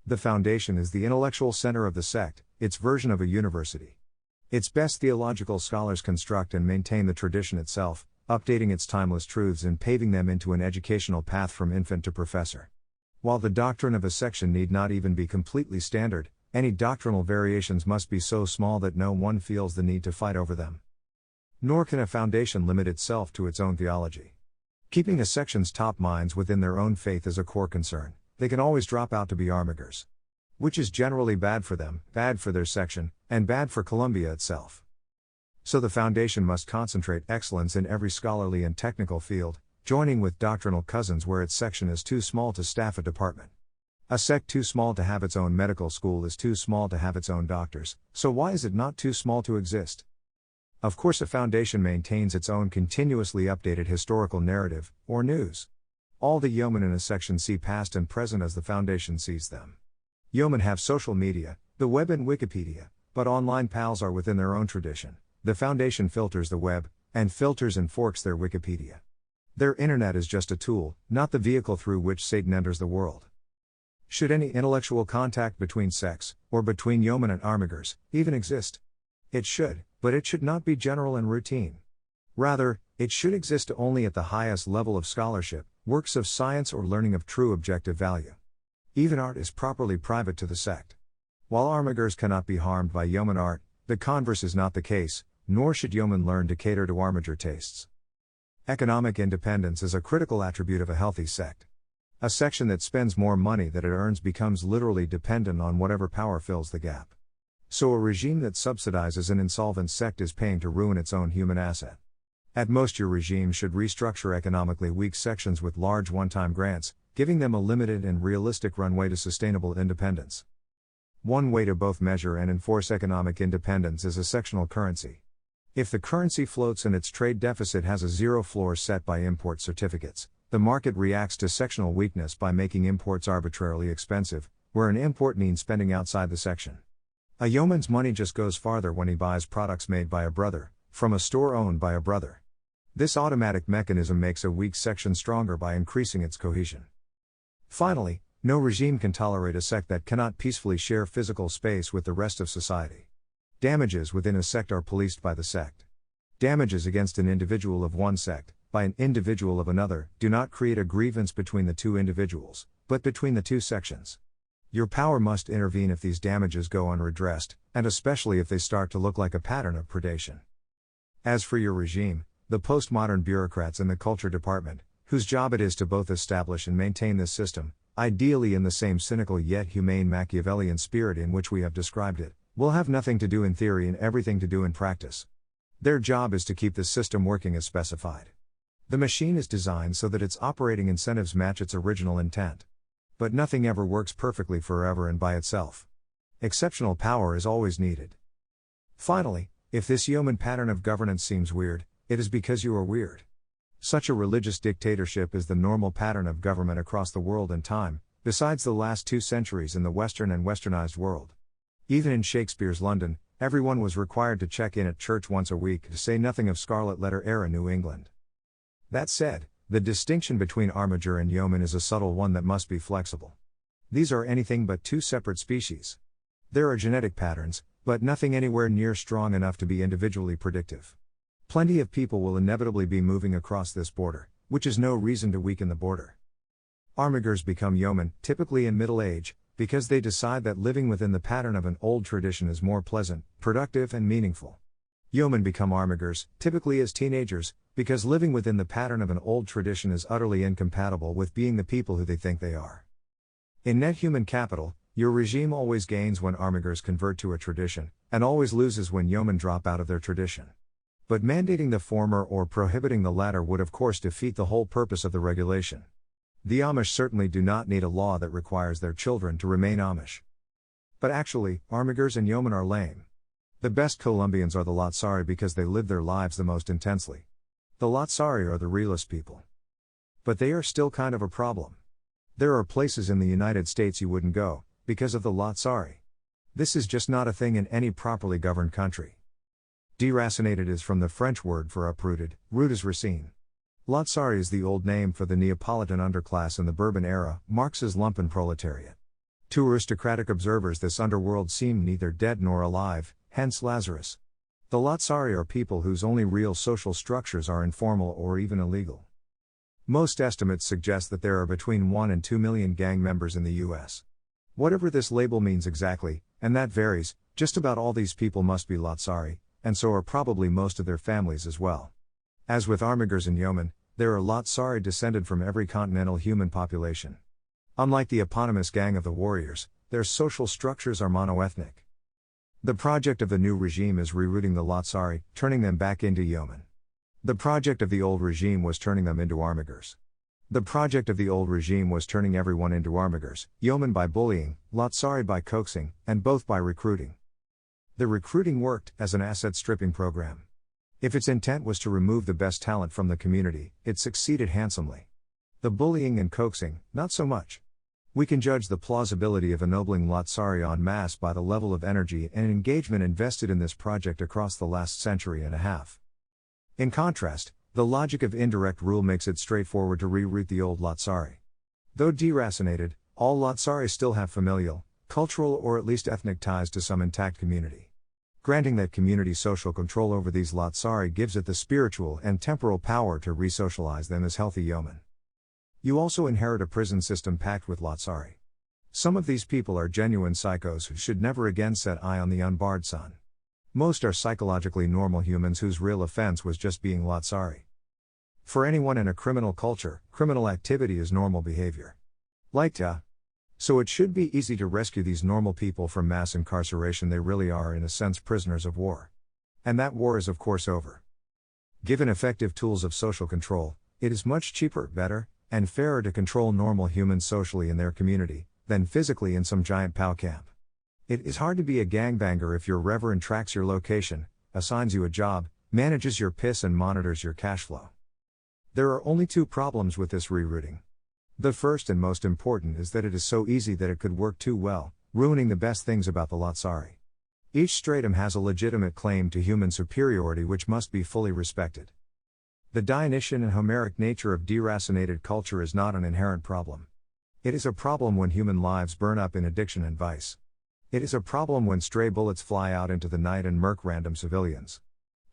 The foundation is the intellectual center of the sect, its version of a university. Its best theological scholars construct and maintain the tradition itself, updating its timeless truths and paving them into an educational path from infant to professor. While the doctrine of a section need not even be completely standard, any doctrinal variations must be so small that no one feels the need to fight over them. Nor can a foundation limit itself to its own theology. Keeping a section's top minds within their own faith is a core concern. They can always drop out to be armigers. Which is generally bad for them, bad for their section, and bad for Columbia itself. So the foundation must concentrate excellence in every scholarly and technical field, joining with doctrinal cousins where its section is too small to staff a department. A sect too small to have its own medical school is too small to have its own doctors, so why is it not too small to exist? Of course, a foundation maintains its own continuously updated historical narrative, or news. All the yeomen in a section see past and present as the foundation sees them. Yeomen have social media, the web and Wikipedia, but online pals are within their own tradition. The foundation filters the web, and filters and forks their Wikipedia. Their internet is just a tool, not the vehicle through which Satan enters the world. Should any intellectual contact between sects, or between yeomen and armigers, even exist? It should, but it should not be general and routine. Rather, it should exist only at the highest level of scholarship, works of science or learning of true objective value. Even art is properly private to the sect. While armigers cannot be harmed by yeoman art, the converse is not the case, nor should yeomen learn to cater to armiger tastes. Economic independence is a critical attribute of a healthy sect. A section that spends more money than it earns becomes literally dependent on whatever power fills the gap. So a regime that subsidizes an insolvent sect is paying to ruin its own human asset. At most, your regime should restructure economically weak sections with large one-time grants, giving them a limited and realistic runway to sustainable independence. One way to both measure and enforce economic independence is a sectional currency. If the currency floats and its trade deficit has a zero floor set by import certificates, the market reacts to sectional weakness by making imports arbitrarily expensive, where an import means spending outside the section. A yeoman's money just goes farther when he buys products made by a brother, from a store owned by a brother. This automatic mechanism makes a weak section stronger by increasing its cohesion. Finally, no regime can tolerate a sect that cannot peacefully share physical space with the rest of society. Damages within a sect are policed by the sect. Damages against an individual of one sect, by an individual of another, do not create a grievance between the two individuals, but between the two sections. Your power must intervene if these damages go unredressed, and especially if they start to look like a pattern of predation. As for your regime, the postmodern bureaucrats in the culture department, whose job it is to both establish and maintain this system, ideally in the same cynical yet humane Machiavellian spirit in which we have described it, will have nothing to do in theory and everything to do in practice. Their job is to keep the system working as specified. The machine is designed so that its operating incentives match its original intent. But nothing ever works perfectly forever and by itself. Exceptional power is always needed. Finally, if this yeoman pattern of governance seems weird, it is because you are weird. Such a religious dictatorship is the normal pattern of government across the world and time, besides the last 2 centuries in the Western and Westernized world. Even in Shakespeare's London, everyone was required to check in at church once a week, to say nothing of Scarlet Letter era New England. That said, the distinction between armiger and yeoman is a subtle one that must be flexible. These are anything but 2 separate species. There are genetic patterns, but nothing anywhere near strong enough to be individually predictive. Plenty of people will inevitably be moving across this border, which is no reason to weaken the border. Armigers become yeomen, typically in middle age, because they decide that living within the pattern of an old tradition is more pleasant, productive and meaningful. Yeomen become armigers, typically as teenagers, because living within the pattern of an old tradition is utterly incompatible with being the people who they think they are. In net human capital, your regime always gains when armigers convert to a tradition, and always loses when yeomen drop out of their tradition. But mandating the former or prohibiting the latter would of course defeat the whole purpose of the regulation. The Amish certainly do not need a law that requires their children to remain Amish. But actually, armigers and yeomen are lame. The best Colombians are the Latsari because they live their lives the most intensely. The Latsari are the realist people. But they are still kind of a problem. There are places in the United States you wouldn't go, because of the Latsari. This is just not a thing in any properly governed country. Deracinated is from the French word for uprooted, root is racine. Latsari is the old name for the Neapolitan underclass in the Bourbon era, Marx's lumpen proletariat. To aristocratic observers this underworld seemed neither dead nor alive, hence Lazarus. The Latsari are people whose only real social structures are informal or even illegal. Most estimates suggest that there are between 1 and 2 million gang members in the US. Whatever this label means exactly, and that varies, just about all these people must be Lotsari, and so are probably most of their families as well. As with Armigers and Yeomen, there are Lotsari descended from every continental human population. Unlike the eponymous Gang of the Warriors, their social structures are monoethnic. The project of the new regime is rerouting the Lotsari, turning them back into Yeomen. The project of the old regime was turning them into Armigers. The project of the old regime was turning everyone into Armigers, Yeomen by bullying, Lotsari by coaxing, and both by recruiting. The recruiting worked as an asset stripping program. If its intent was to remove the best talent from the community, it succeeded handsomely. The bullying and coaxing, not so much. We can judge the plausibility of ennobling Lotsari en masse by the level of energy and engagement invested in this project across the last century and a half. In contrast, the logic of indirect rule makes it straightforward to reroute the old Lotsari. Though deracinated, all Lotsari still have familial, cultural or at least ethnic ties to some intact community. Granting that community social control over these Lotsari gives it the spiritual and temporal power to resocialize them as healthy Yeomen. You also inherit a prison system packed with Lotsari. Some of these people are genuine psychos who should never again set eye on the unbarred sun. Most are psychologically normal humans whose real offense was just being Lotsari. For anyone in a criminal culture, criminal activity is normal behavior. So it should be easy to rescue these normal people from mass incarceration. They really are in a sense prisoners of war. And that war is of course over. Given effective tools of social control, it is much cheaper, better, and fairer to control normal humans socially in their community, than physically in some giant POW camp. It is hard to be a gangbanger if your reverend tracks your location, assigns you a job, manages your piss and monitors your cash flow. There are only two problems with this rerouting. The first and most important is that it is so easy that it could work too well, ruining the best things about the Lotsari. Each stratum has a legitimate claim to human superiority which must be fully respected. The Dionysian and Homeric nature of deracinated culture is not an inherent problem. It is a problem when human lives burn up in addiction and vice. It is a problem when stray bullets fly out into the night and murk random civilians.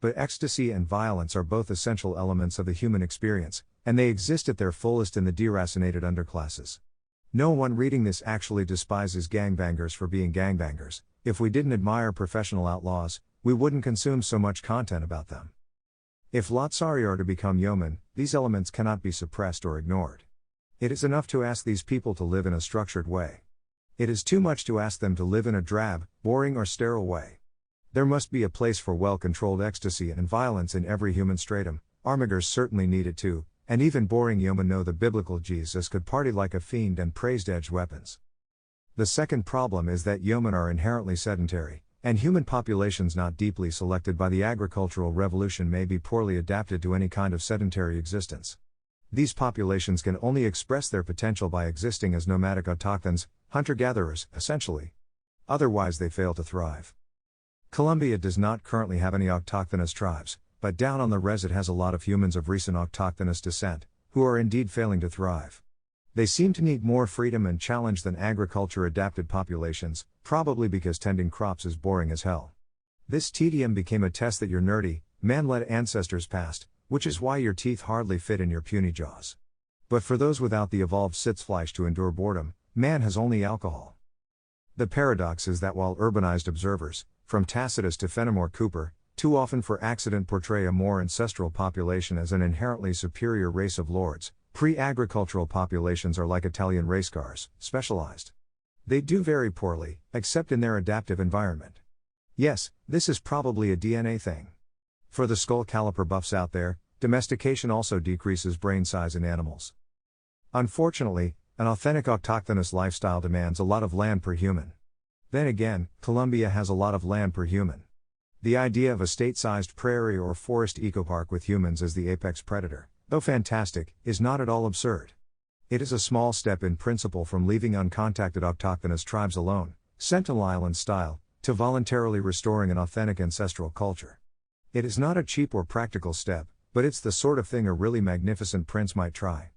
But ecstasy and violence are both essential elements of the human experience, and they exist at their fullest in the deracinated underclasses. No one reading this actually despises gangbangers for being gangbangers. If we didn't admire professional outlaws, we wouldn't consume so much content about them. If Lotsari are to become Yeomen, these elements cannot be suppressed or ignored. It is enough to ask these people to live in a structured way. It is too much to ask them to live in a drab, boring or sterile way. There must be a place for well-controlled ecstasy and violence in every human stratum. Armigers certainly need it too, and even boring Yeomen know the biblical Jesus could party like a fiend and praised edged weapons. The second problem is that Yeomen are inherently sedentary, and human populations not deeply selected by the agricultural revolution may be poorly adapted to any kind of sedentary existence. These populations can only express their potential by existing as nomadic autochthons, hunter-gatherers, essentially. Otherwise they fail to thrive. Colombia does not currently have any autochthonous tribes, but down on the res it has a lot of humans of recent autochthonous descent, who are indeed failing to thrive. They seem to need more freedom and challenge than agriculture-adapted populations, probably because tending crops is boring as hell. This tedium became a test that your nerdy, man-led ancestors passed, which is why your teeth hardly fit in your puny jaws. But for those without the evolved Sitzfleisch to endure boredom, man has only alcohol. The paradox is that while urbanized observers, from Tacitus to Fenimore Cooper, too often for accident portray a more ancestral population as an inherently superior race of lords, pre-agricultural populations are like Italian race cars, specialized. They do very poorly, except in their adaptive environment. Yes, this is probably a DNA thing. For the skull caliper buffs out there, domestication also decreases brain size in animals. Unfortunately, an authentic autochthonous lifestyle demands a lot of land per human. Then again, Colombia has a lot of land per human. The idea of a state-sized prairie or forest ecopark with humans as the apex predator, though fantastic, is not at all absurd. It is a small step in principle from leaving uncontacted autochthonous tribes alone, Sentinel Island style, to voluntarily restoring an authentic ancestral culture. It is not a cheap or practical step, but it's the sort of thing a really magnificent prince might try.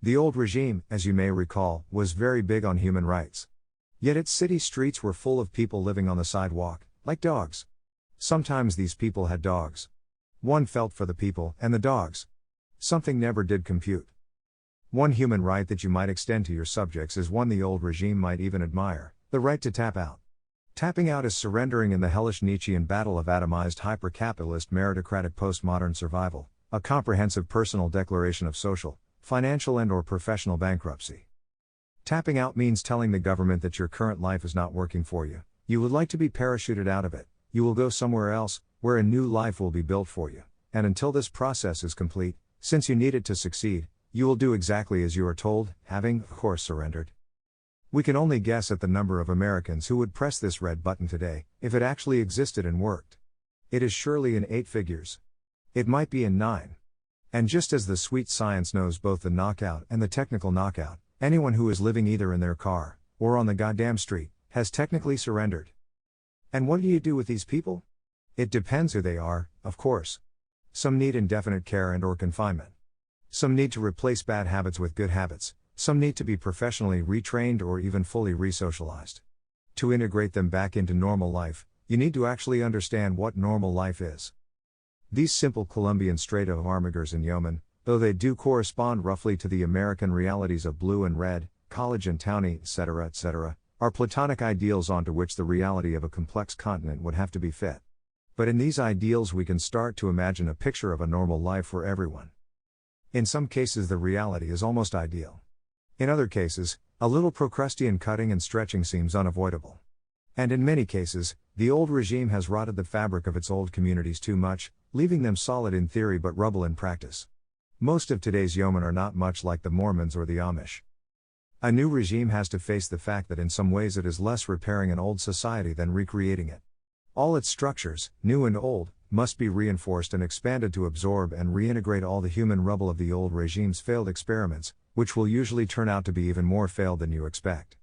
The old regime, as you may recall, was very big on human rights. Yet its city streets were full of people living on the sidewalk, like dogs. Sometimes these people had dogs. One felt for the people and the dogs. Something never did compute. One human right that you might extend to your subjects is one the old regime might even admire: the right to tap out. Tapping out is surrendering in the hellish Nietzschean battle of atomized hyper-capitalist meritocratic postmodern survival, a comprehensive personal declaration of social, financial and/or professional bankruptcy. Tapping out means telling the government that your current life is not working for you, you would like to be parachuted out of it, you will go somewhere else, where a new life will be built for you, and until this process is complete, since you need it to succeed, you will do exactly as you are told, having, of course, surrendered. We can only guess at the number of Americans who would press this red button today, if it actually existed and worked. It is surely in 8 figures. It might be in 9. And just as the sweet science knows both the knockout and the technical knockout, anyone who is living either in their car, or on the goddamn street, has technically surrendered. And what do you do with these people? It depends who they are, of course. Some need indefinite care and/or confinement. Some need to replace bad habits with good habits, some need to be professionally retrained or even fully resocialized. To integrate them back into normal life, you need to actually understand what normal life is. These simple Colombian strata of armigers and yeomen, though they do correspond roughly to the American realities of blue and red, college and townie, etc., are platonic ideals onto which the reality of a complex continent would have to be fit. But in these ideals we can start to imagine a picture of a normal life for everyone. In some cases the reality is almost ideal. In other cases, a little Procrustean cutting and stretching seems unavoidable. And in many cases, the old regime has rotted the fabric of its old communities too much, leaving them solid in theory but rubble in practice. Most of today's yeomen are not much like the Mormons or the Amish. A new regime has to face the fact that in some ways it is less repairing an old society than recreating it. All its structures, new and old, must be reinforced and expanded to absorb and reintegrate all the human rubble of the old regime's failed experiments, which will usually turn out to be even more failed than you expect.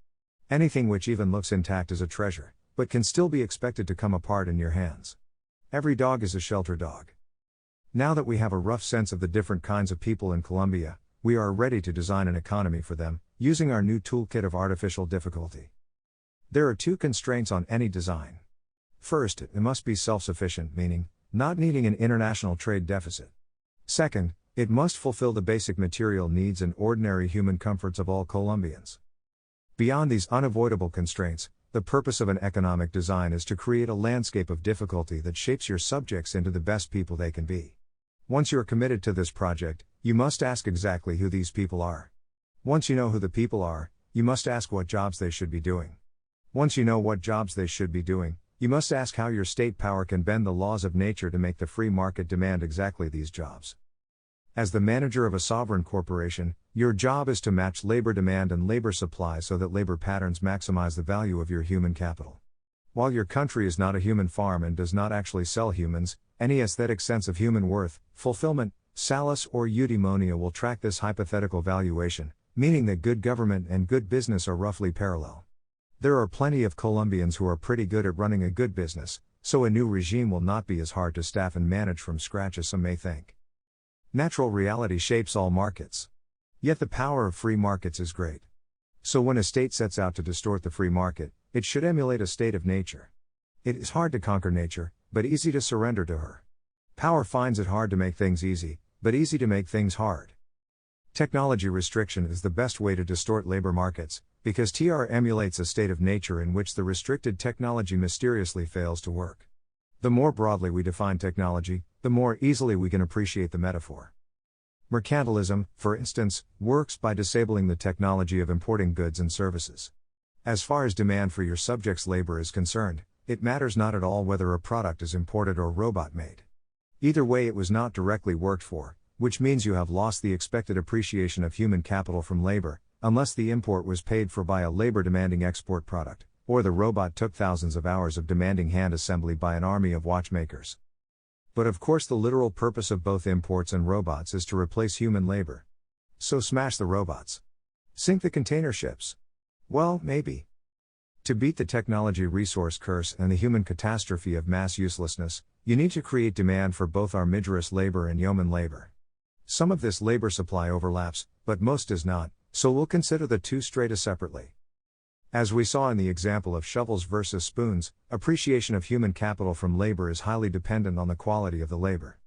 Anything which even looks intact is a treasure, but can still be expected to come apart in your hands. Every dog is a shelter dog. Now that we have a rough sense of the different kinds of people in Colombia, we are ready to design an economy for them, using our new toolkit of artificial difficulty. There are 2 constraints on any design. First, it must be self-sufficient, meaning, not needing an international trade deficit. Second, it must fulfill the basic material needs and ordinary human comforts of all Colombians. Beyond these unavoidable constraints, the purpose of an economic design is to create a landscape of difficulty that shapes your subjects into the best people they can be. Once you are committed to this project, you must ask exactly who these people are. Once you know who the people are, you must ask what jobs they should be doing. Once you know what jobs they should be doing, you must ask how your state power can bend the laws of nature to make the free market demand exactly these jobs. As the manager of a sovereign corporation, your job is to match labor demand and labor supply so that labor patterns maximize the value of your human capital. While your country is not a human farm and does not actually sell humans, any aesthetic sense of human worth, fulfillment, solace or eudaimonia will track this hypothetical valuation, meaning that good government and good business are roughly parallel. There are plenty of Colombians who are pretty good at running a good business, so a new regime will not be as hard to staff and manage from scratch as some may think. Natural reality shapes all markets. Yet the power of free markets is great. So when a state sets out to distort the free market, it should emulate a state of nature. It is hard to conquer nature, but easy to surrender to her. Power finds it hard to make things easy, but easy to make things hard. Technology restriction is the best way to distort labor markets, because TR emulates a state of nature in which the restricted technology mysteriously fails to work. The more broadly we define technology, the more easily we can appreciate the metaphor. Mercantilism, for instance, works by disabling the technology of importing goods and services. As far as demand for your subjects' labor is concerned, it matters not at all whether a product is imported or robot-made. Either way it was not directly worked for, which means you have lost the expected appreciation of human capital from labor, unless the import was paid for by a labor-demanding export product, or the robot took thousands of hours of demanding hand assembly by an army of watchmakers. But of course the literal purpose of both imports and robots is to replace human labor. So smash the robots. Sink the container ships. Well, maybe. To beat the technology resource curse and the human catastrophe of mass uselessness, you need to create demand for both armigerous labor and yeoman labor. Some of this labor supply overlaps, but most does not, so we'll consider the 2 strata separately. As we saw in the example of shovels versus spoons, appreciation of human capital from labor is highly dependent on the quality of the labor.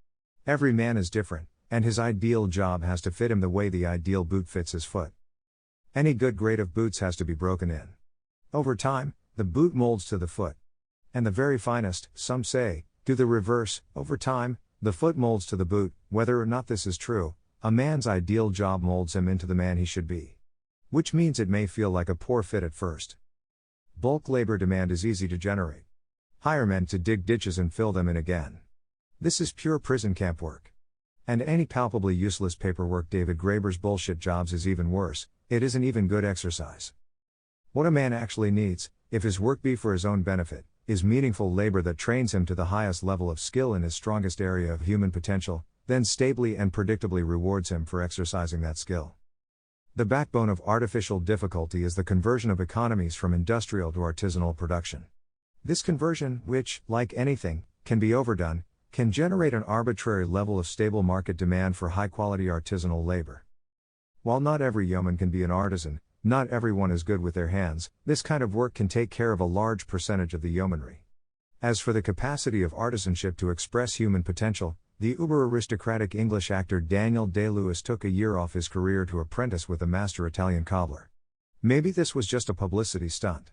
Every man is different, and his ideal job has to fit him the way the ideal boot fits his foot. Any good grade of boots has to be broken in. Over time, the boot molds to the foot. And the very finest, some say, do the reverse. Over time, the foot molds to the boot. Whether or not this is true, a man's ideal job molds him into the man he should be. Which means it may feel like a poor fit at first. Bulk labor demand is easy to generate. Hire men to dig ditches and fill them in again. This is pure prison camp work. And any palpably useless paperwork. David Graeber's bullshit jobs is even worse. It isn't even good exercise. What a man actually needs, if his work be for his own benefit, is meaningful labor that trains him to the highest level of skill in his strongest area of human potential, then stably and predictably rewards him for exercising that skill. The backbone of artificial difficulty is the conversion of economies from industrial to artisanal production. This conversion, which, like anything, can be overdone, can generate an arbitrary level of stable market demand for high-quality artisanal labor. While not every yeoman can be an artisan, not everyone is good with their hands, this kind of work can take care of a large percentage of the yeomanry. As for the capacity of artisanship to express human potential, the uber-aristocratic English actor Daniel Day-Lewis took a year off his career to apprentice with a master Italian cobbler. Maybe this was just a publicity stunt.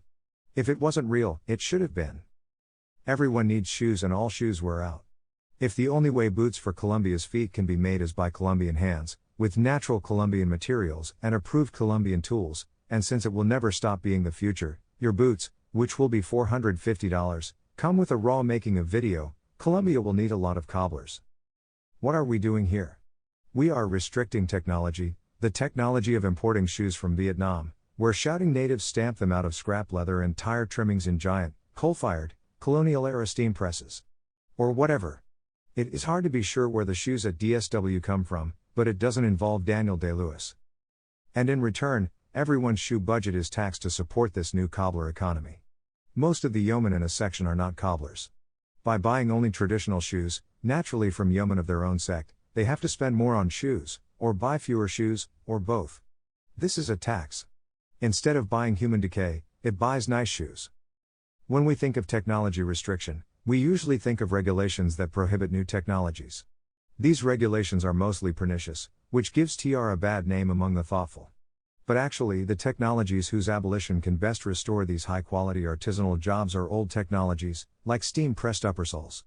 If it wasn't real, it should have been. Everyone needs shoes and all shoes wear out. If the only way boots for Colombia's feet can be made is by Colombian hands, with natural Colombian materials and approved Colombian tools, and since it will never stop being the future, your boots, which will be $450, come with a raw making of video, Colombia will need a lot of cobblers. What are we doing here? We are restricting technology, the technology of importing shoes from Vietnam, where shouting natives stamp them out of scrap leather and tire trimmings in giant, coal-fired, colonial-era steam presses. Or whatever. It is hard to be sure where the shoes at DSW come from, but it doesn't involve Daniel Day-Lewis. And in return, everyone's shoe budget is taxed to support this new cobbler economy. Most of the yeomen in a section are not cobblers. By buying only traditional shoes, naturally from yeomen of their own sect, they have to spend more on shoes, or buy fewer shoes, or both. This is a tax. Instead of buying human decay, it buys nice shoes. When we think of technology restriction, we usually think of regulations that prohibit new technologies. These regulations are mostly pernicious, which gives TR a bad name among the thoughtful. But actually, the technologies whose abolition can best restore these high-quality artisanal jobs are old technologies, like steam-pressed uppersoles.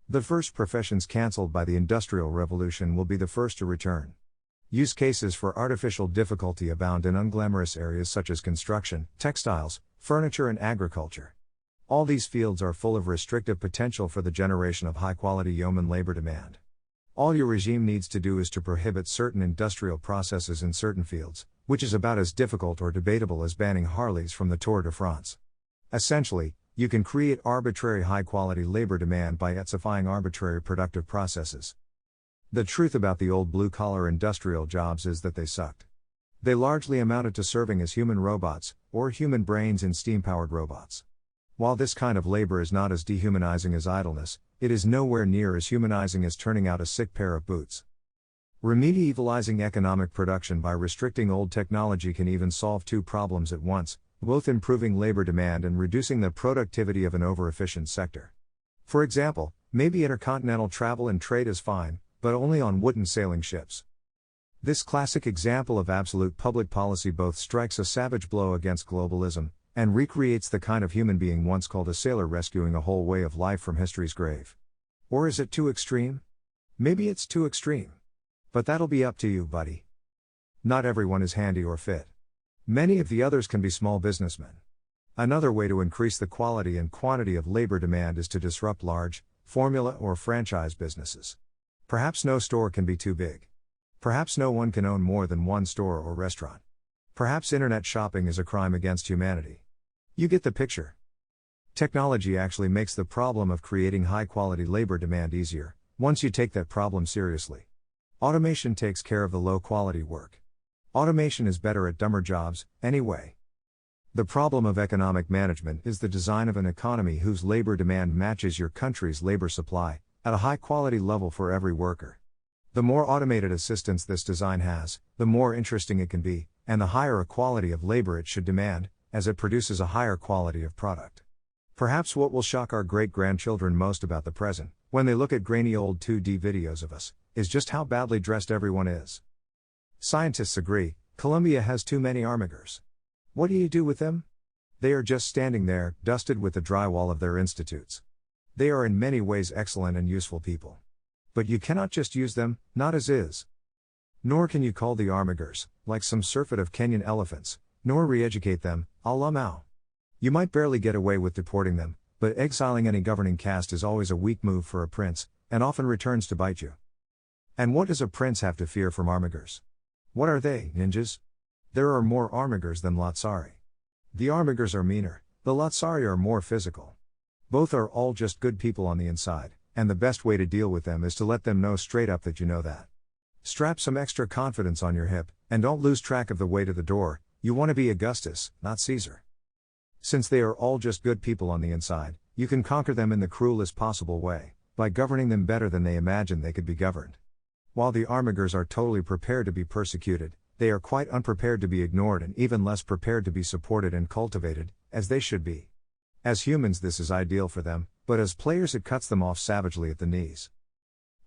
The first professions cancelled by the Industrial Revolution will be the first to return. Use cases for artificial difficulty abound in unglamorous areas such as construction, textiles, furniture and agriculture. All these fields are full of restrictive potential for the generation of high-quality yeoman labor demand. All your regime needs to do is to prohibit certain industrial processes in certain fields, which is about as difficult or debatable as banning Harleys from the Tour de France. Essentially, you can create arbitrary high-quality labor demand by etsifying arbitrary productive processes. The truth about the old blue-collar industrial jobs is that they sucked. They largely amounted to serving as human robots, or human brains in steam-powered robots. While this kind of labor is not as dehumanizing as idleness, it is nowhere near as humanizing as turning out a sick pair of boots. Remedievalizing economic production by restricting old technology can even solve two problems at once, both improving labor demand and reducing the productivity of an over-efficient sector. For example, maybe intercontinental travel and trade is fine, but only on wooden sailing ships. This classic example of absolute public policy both strikes a savage blow against globalism, and recreates the kind of human being once called a sailor rescuing a whole way of life from history's grave. Or is it too extreme? Maybe it's too extreme. But that'll be up to you, buddy. Not everyone is handy or fit. Many of the others can be small businessmen. Another way to increase the quality and quantity of labor demand is to disrupt large, formula or franchise businesses. Perhaps no store can be too big. Perhaps no one can own more than one store or restaurant. Perhaps internet shopping is a crime against humanity. You get the picture. Technology actually makes the problem of creating high-quality labor demand easier, once you take that problem seriously. Automation takes care of the low-quality work. Automation is better at dumber jobs, anyway. The problem of economic management is the design of an economy whose labor demand matches your country's labor supply, at a high-quality level for every worker. The more automated assistance this design has, the more interesting it can be, and the higher a quality of labor it should demand, as it produces a higher quality of product. Perhaps what will shock our great-grandchildren most about the present, when they look at grainy old 2D videos of us, is just how badly dressed everyone is. Scientists agree, Colombia has too many armigers. What do you do with them? They are just standing there, dusted with the drywall of their institutes. They are in many ways excellent and useful people. But you cannot just use them, not as is. Nor can you call the armigers, like some surfeit of Kenyan elephants, nor re-educate them, a la Mao. You might barely get away with deporting them, but exiling any governing caste is always a weak move for a prince, and often returns to bite you. And what does a prince have to fear from armigers? What are they, ninjas? There are more armigers than Latsari. The armigers are meaner, the Latsari are more physical. Both are all just good people on the inside, and the best way to deal with them is to let them know straight up that you know that. Strap some extra confidence on your hip, and don't lose track of the way to the door. You want to be Augustus, not Caesar. Since they are all just good people on the inside, you can conquer them in the cruelest possible way, by governing them better than they imagine they could be governed. While the armigers are totally prepared to be persecuted, they are quite unprepared to be ignored and even less prepared to be supported and cultivated, as they should be. As humans this is ideal for them, but as players it cuts them off savagely at the knees.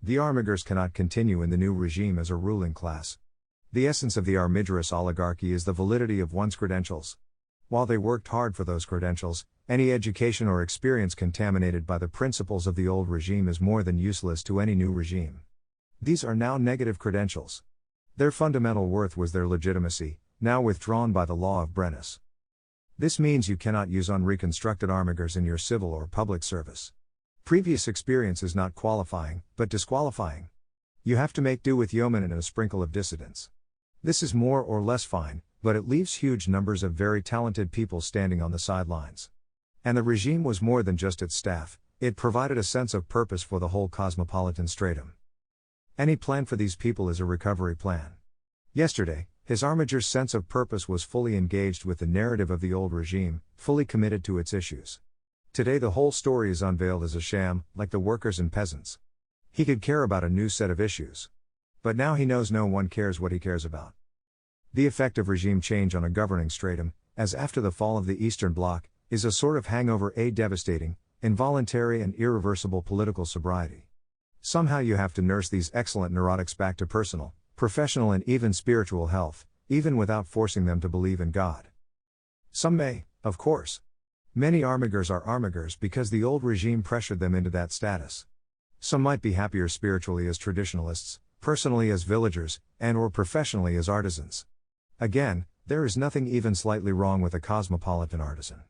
The armigers cannot continue in the new regime as a ruling class. The essence of the armigerous oligarchy is the validity of one's credentials. While they worked hard for those credentials, any education or experience contaminated by the principles of the old regime is more than useless to any new regime. These are now negative credentials. Their fundamental worth was their legitimacy, now withdrawn by the law of Brennus. This means you cannot use unreconstructed armigers in your civil or public service. Previous experience is not qualifying, but disqualifying. You have to make do with yeomen and a sprinkle of dissidents. This is more or less fine, but it leaves huge numbers of very talented people standing on the sidelines. And the regime was more than just its staff, it provided a sense of purpose for the whole cosmopolitan stratum. Any plan for these people is a recovery plan. Yesterday, his armiger's sense of purpose was fully engaged with the narrative of the old regime, fully committed to its issues. Today the whole story is unveiled as a sham, like the workers and peasants. He could care about a new set of issues. But now he knows no one cares what he cares about. The effect of regime change on a governing stratum, as after the fall of the Eastern Bloc, is a sort of hangover, a devastating, involuntary and irreversible political sobriety. Somehow you have to nurse these excellent neurotics back to personal, professional and even spiritual health, even without forcing them to believe in God. Some may, of course. Many armigers are armigers because the old regime pressured them into that status. Some might be happier spiritually as traditionalists, personally as villagers, and or professionally as artisans. Again, there is nothing even slightly wrong with a cosmopolitan artisan.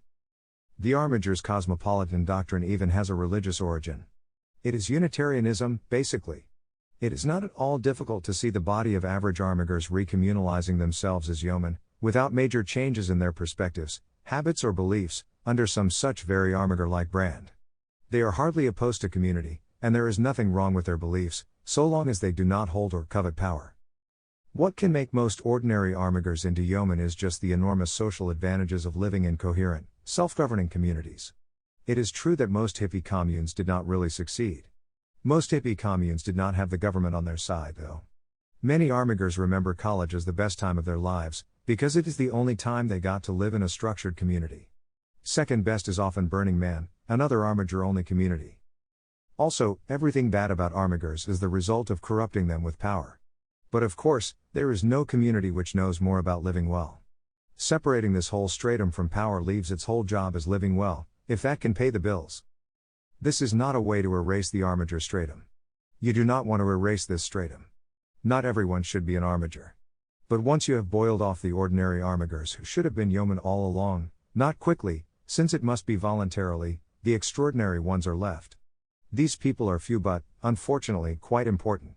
The armiger's cosmopolitan doctrine even has a religious origin. It is Unitarianism, basically. It is not at all difficult to see the body of average armigers recommunalizing themselves as yeomen, without major changes in their perspectives, habits or beliefs, under some such very armiger-like brand. They are hardly opposed to community, and there is nothing wrong with their beliefs, so long as they do not hold or covet power. What can make most ordinary armigers into yeomen is just the enormous social advantages of living in coherent, self-governing communities. It is true that most hippie communes did not really succeed. Most hippie communes did not have the government on their side, though. Many armigers remember college as the best time of their lives, because it is the only time they got to live in a structured community. Second best is often Burning Man, another armiger-only community. Also, everything bad about armigers is the result of corrupting them with power. But of course, there is no community which knows more about living well. Separating this whole stratum from power leaves its whole job as living well, if that can pay the bills. This is not a way to erase the armiger stratum. You do not want to erase this stratum. Not everyone should be an armiger. But once you have boiled off the ordinary armigers who should have been yeomen all along, not quickly, since it must be voluntarily, the extraordinary ones are left. These people are few but, unfortunately, quite important.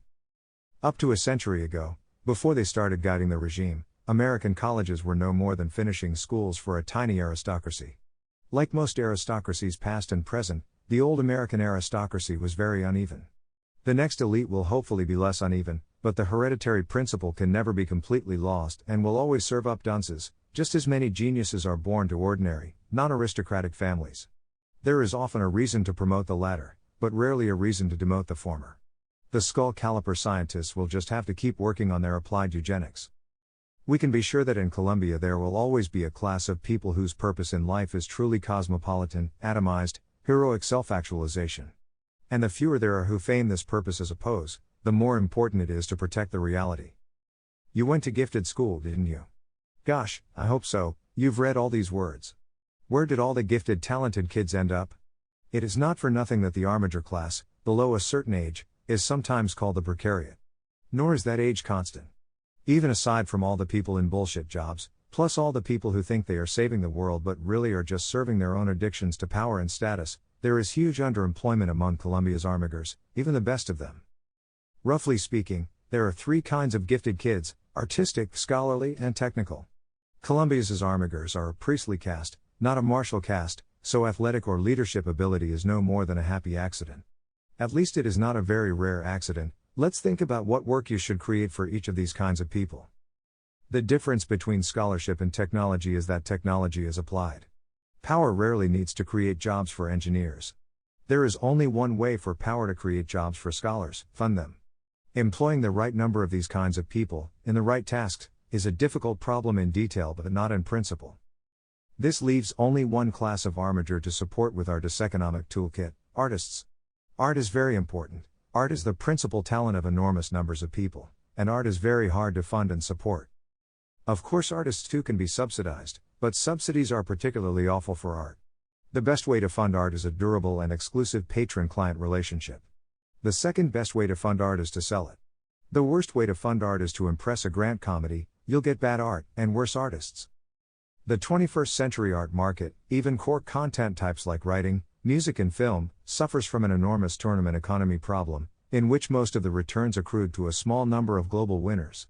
Up to a century ago, before they started guiding the regime, American colleges were no more than finishing schools for a tiny aristocracy. Like most aristocracies past and present, the old American aristocracy was very uneven. The next elite will hopefully be less uneven, but the hereditary principle can never be completely lost and will always serve up dunces, just as many geniuses are born to ordinary, non-aristocratic families. There is often a reason to promote the latter, but rarely a reason to demote the former. The skull caliper scientists will just have to keep working on their applied eugenics. We can be sure that in Colombia there will always be a class of people whose purpose in life is truly cosmopolitan, atomized, heroic self-actualization. And the fewer there are who feign this purpose as a pose, the more important it is to protect the reality. You went to gifted school, didn't you? Gosh, I hope so. You've read all these words. Where did all the gifted, talented kids end up? It is not for nothing that the armiger class, below a certain age, is sometimes called the precariat. Nor is that age constant. Even aside from all the people in bullshit jobs, plus all the people who think they are saving the world but really are just serving their own addictions to power and status, there is huge underemployment among Colombia's armigers, even the best of them. Roughly speaking, there are three kinds of gifted kids: artistic, scholarly, and technical. Colombia's armigers are a priestly caste, not a martial caste, so athletic or leadership ability is no more than a happy accident. At least it is not a very rare accident. Let's think about what work you should create for each of these kinds of people. The difference between scholarship and technology is that technology is applied. Power rarely needs to create jobs for engineers. There is only one way for power to create jobs for scholars: fund them. Employing the right number of these kinds of people, in the right tasks, is a difficult problem in detail but not in principle. This leaves only one class of armiger to support with our diseconomic toolkit: artists. Art is very important. Art is the principal talent of enormous numbers of people, and art is very hard to fund and support. Of course, artists too can be subsidized, but subsidies are particularly awful for art. The best way to fund art is a durable and exclusive patron-client relationship. The second best way to fund art is to sell it. The worst way to fund art is to impress a grant committee. You'll get bad art, and worse artists. The 21st century art market, even core content types like writing, music and film, suffers from an enormous tournament economy problem, in which most of the returns accrued to a small number of global winners.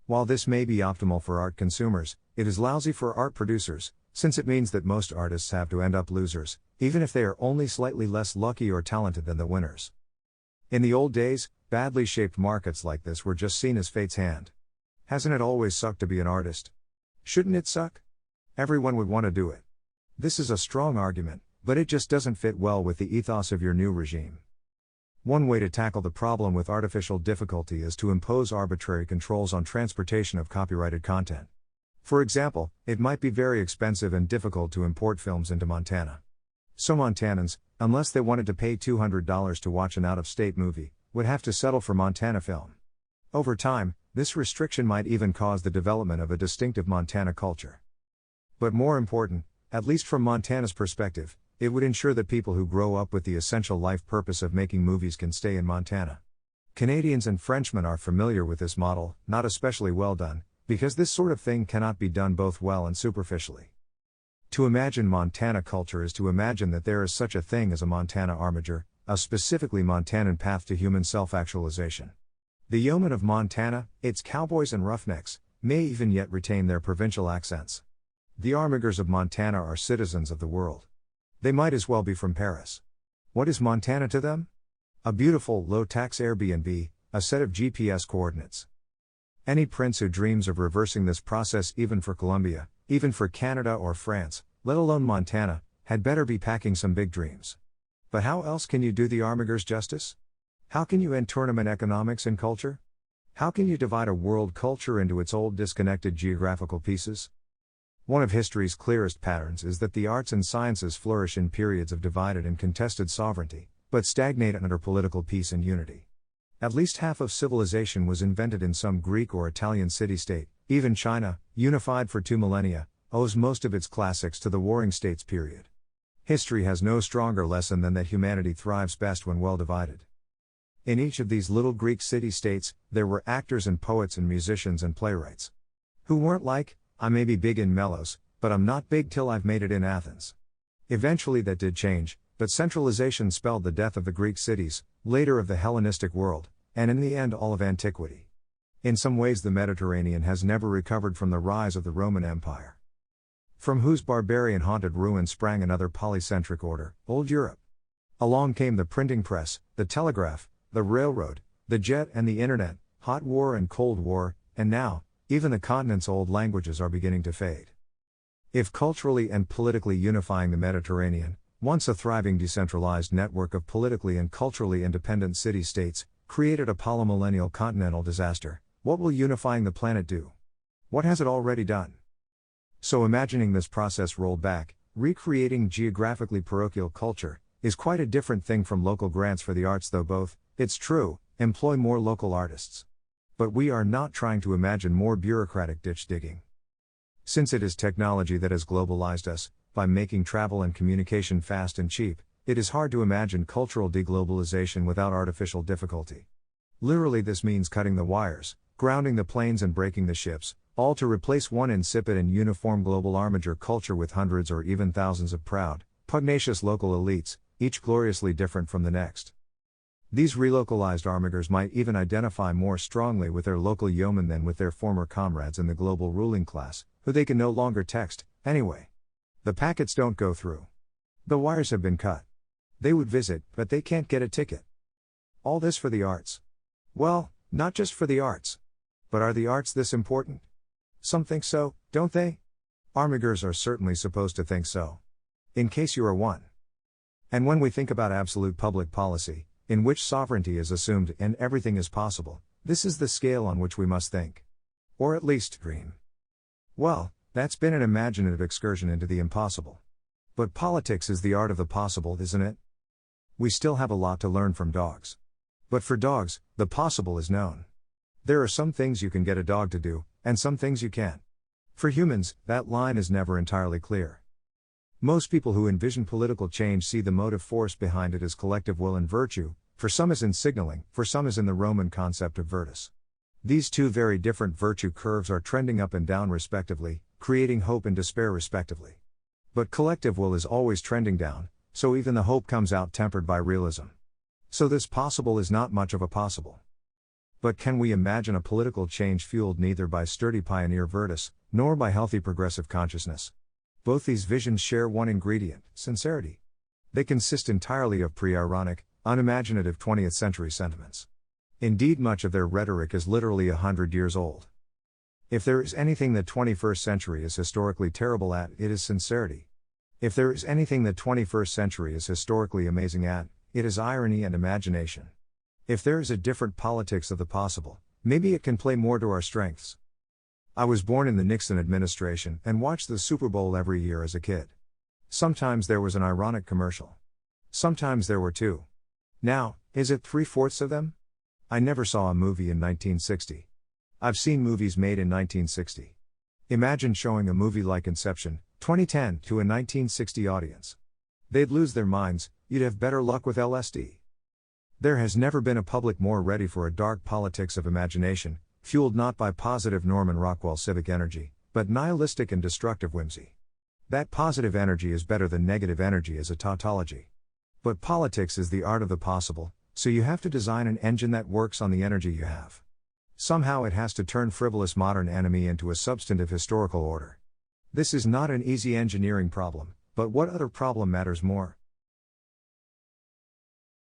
While this may be optimal for art consumers, it is lousy for art producers, since it means that most artists have to end up losers, even if they are only slightly less lucky or talented than the winners. In the old days, badly shaped markets like this were just seen as fate's hand. Hasn't it always sucked to be an artist? Shouldn't it suck? Everyone would want to do it. This is a strong argument, but it just doesn't fit well with the ethos of your new regime. One way to tackle the problem with artificial difficulty is to impose arbitrary controls on transportation of copyrighted content. For example, it might be very expensive and difficult to import films into Montana. So Montanans, unless they wanted to pay $200 to watch an out-of-state movie, would have to settle for Montana film. Over time, this restriction might even cause the development of a distinctive Montana culture. But more important, at least from Montana's perspective, it would ensure that people who grow up with the essential life purpose of making movies can stay in Montana. Canadians and Frenchmen are familiar with this model, not especially well done, because this sort of thing cannot be done both well and superficially. To imagine Montana culture is to imagine that there is such a thing as a Montana armiger, a specifically Montanan path to human self-actualization. The yeomen of Montana, its cowboys and roughnecks, may even yet retain their provincial accents. The armigers of Montana are citizens of the world. They might as well be from Paris. What is Montana to them? A beautiful, low-tax Airbnb, a set of GPS coordinates. Any prince who dreams of reversing this process even for Colombia, even for Canada or France, let alone Montana, had better be packing some big dreams. But how else can you do the armigers justice? How can you end tournament economics and culture? How can you divide a world culture into its old disconnected geographical pieces? One of history's clearest patterns is that the arts and sciences flourish in periods of divided and contested sovereignty, but stagnate under political peace and unity. At least half of civilization was invented in some Greek or Italian city-state. Even China, unified for 2 millennia, owes most of its classics to the Warring States period. History has no stronger lesson than that humanity thrives best when well divided. In each of these little Greek city-states, there were actors and poets and musicians and playwrights. Who weren't like, I may be big in Melos, but I'm not big till I've made it in Athens. Eventually that did change, but centralization spelled the death of the Greek cities, later of the Hellenistic world, and in the end all of antiquity. In some ways the Mediterranean has never recovered from the rise of the Roman Empire, from whose barbarian-haunted ruins sprang another polycentric order, Old Europe. Along came the printing press, the telegraph, the railroad, the jet and the internet, hot war and cold war, and now, even the continent's old languages are beginning to fade. If culturally and politically unifying the Mediterranean, once a thriving decentralized network of politically and culturally independent city-states, created a polymillennial continental disaster, what will unifying the planet do? What has it already done? So imagining this process rolled back, recreating geographically parochial culture, is quite a different thing from local grants for the arts, though both, it's true, Employ more local artists. But we are not trying to imagine more bureaucratic ditch digging. Since it is technology that has globalized us, by making travel and communication fast and cheap, it is hard to imagine cultural deglobalization without artificial difficulty. Literally, this means cutting the wires, grounding the planes and breaking the ships, all to replace one insipid and uniform global armature culture with hundreds or even thousands of proud, pugnacious local elites, each gloriously different from the next. These relocalized armigers might even identify more strongly with their local yeomen than with their former comrades in the global ruling class, who they can no longer text, anyway. The packets don't go through. The wires have been cut. They would visit, but they can't get a ticket. All this for the arts. Well, not just for the arts. But are the arts this important? Some think so, don't they? Armigers are certainly supposed to think so. In case you are one. And when we think about absolute public policy, in which sovereignty is assumed and everything is possible, this is the scale on which we must think. Or at least dream. Well, that's been an imaginative excursion into the impossible. But politics is the art of the possible, isn't it? We still have a lot to learn from dogs. But for dogs, the possible is known. There are some things you can get a dog to do, and some things you can't. For humans, that line is never entirely clear. Most people who envision political change see the motive force behind it as collective will and virtue, for some as in signaling, for some as in the Roman concept of virtus. These two very different virtue curves are trending up and down respectively, creating hope and despair respectively. But collective will is always trending down, so even the hope comes out tempered by realism. So this possible is not much of a possible. But can we imagine a political change fueled neither by sturdy pioneer virtus, nor by healthy progressive consciousness? Both these visions share one ingredient, sincerity. They consist entirely of pre-ironic, unimaginative 20th century sentiments. Indeed, much of their rhetoric is literally 100 years old. If there is anything the 21st century is historically terrible at, it is sincerity. If there is anything the 21st century is historically amazing at, it is irony and imagination. If there is a different politics of the possible, maybe it can play more to our strengths. I was born in the Nixon administration and watched the Super Bowl every year as a kid. Sometimes there was an ironic commercial. Sometimes there were two. Now, is it 3/4 of them? I never saw a movie in 1960. I've seen movies made in 1960. Imagine showing a movie like Inception, 2010, to a 1960 audience. They'd lose their minds. You'd have better luck with LSD. There has never been a public more ready for a dark politics of imagination, fueled not by positive Norman Rockwell civic energy, but nihilistic and destructive whimsy. That positive energy is better than negative energy as a tautology. But politics is the art of the possible, so you have to design an engine that works on the energy you have. Somehow it has to turn frivolous modern enemy into a substantive historical order. This is not an easy engineering problem, but what other problem matters more?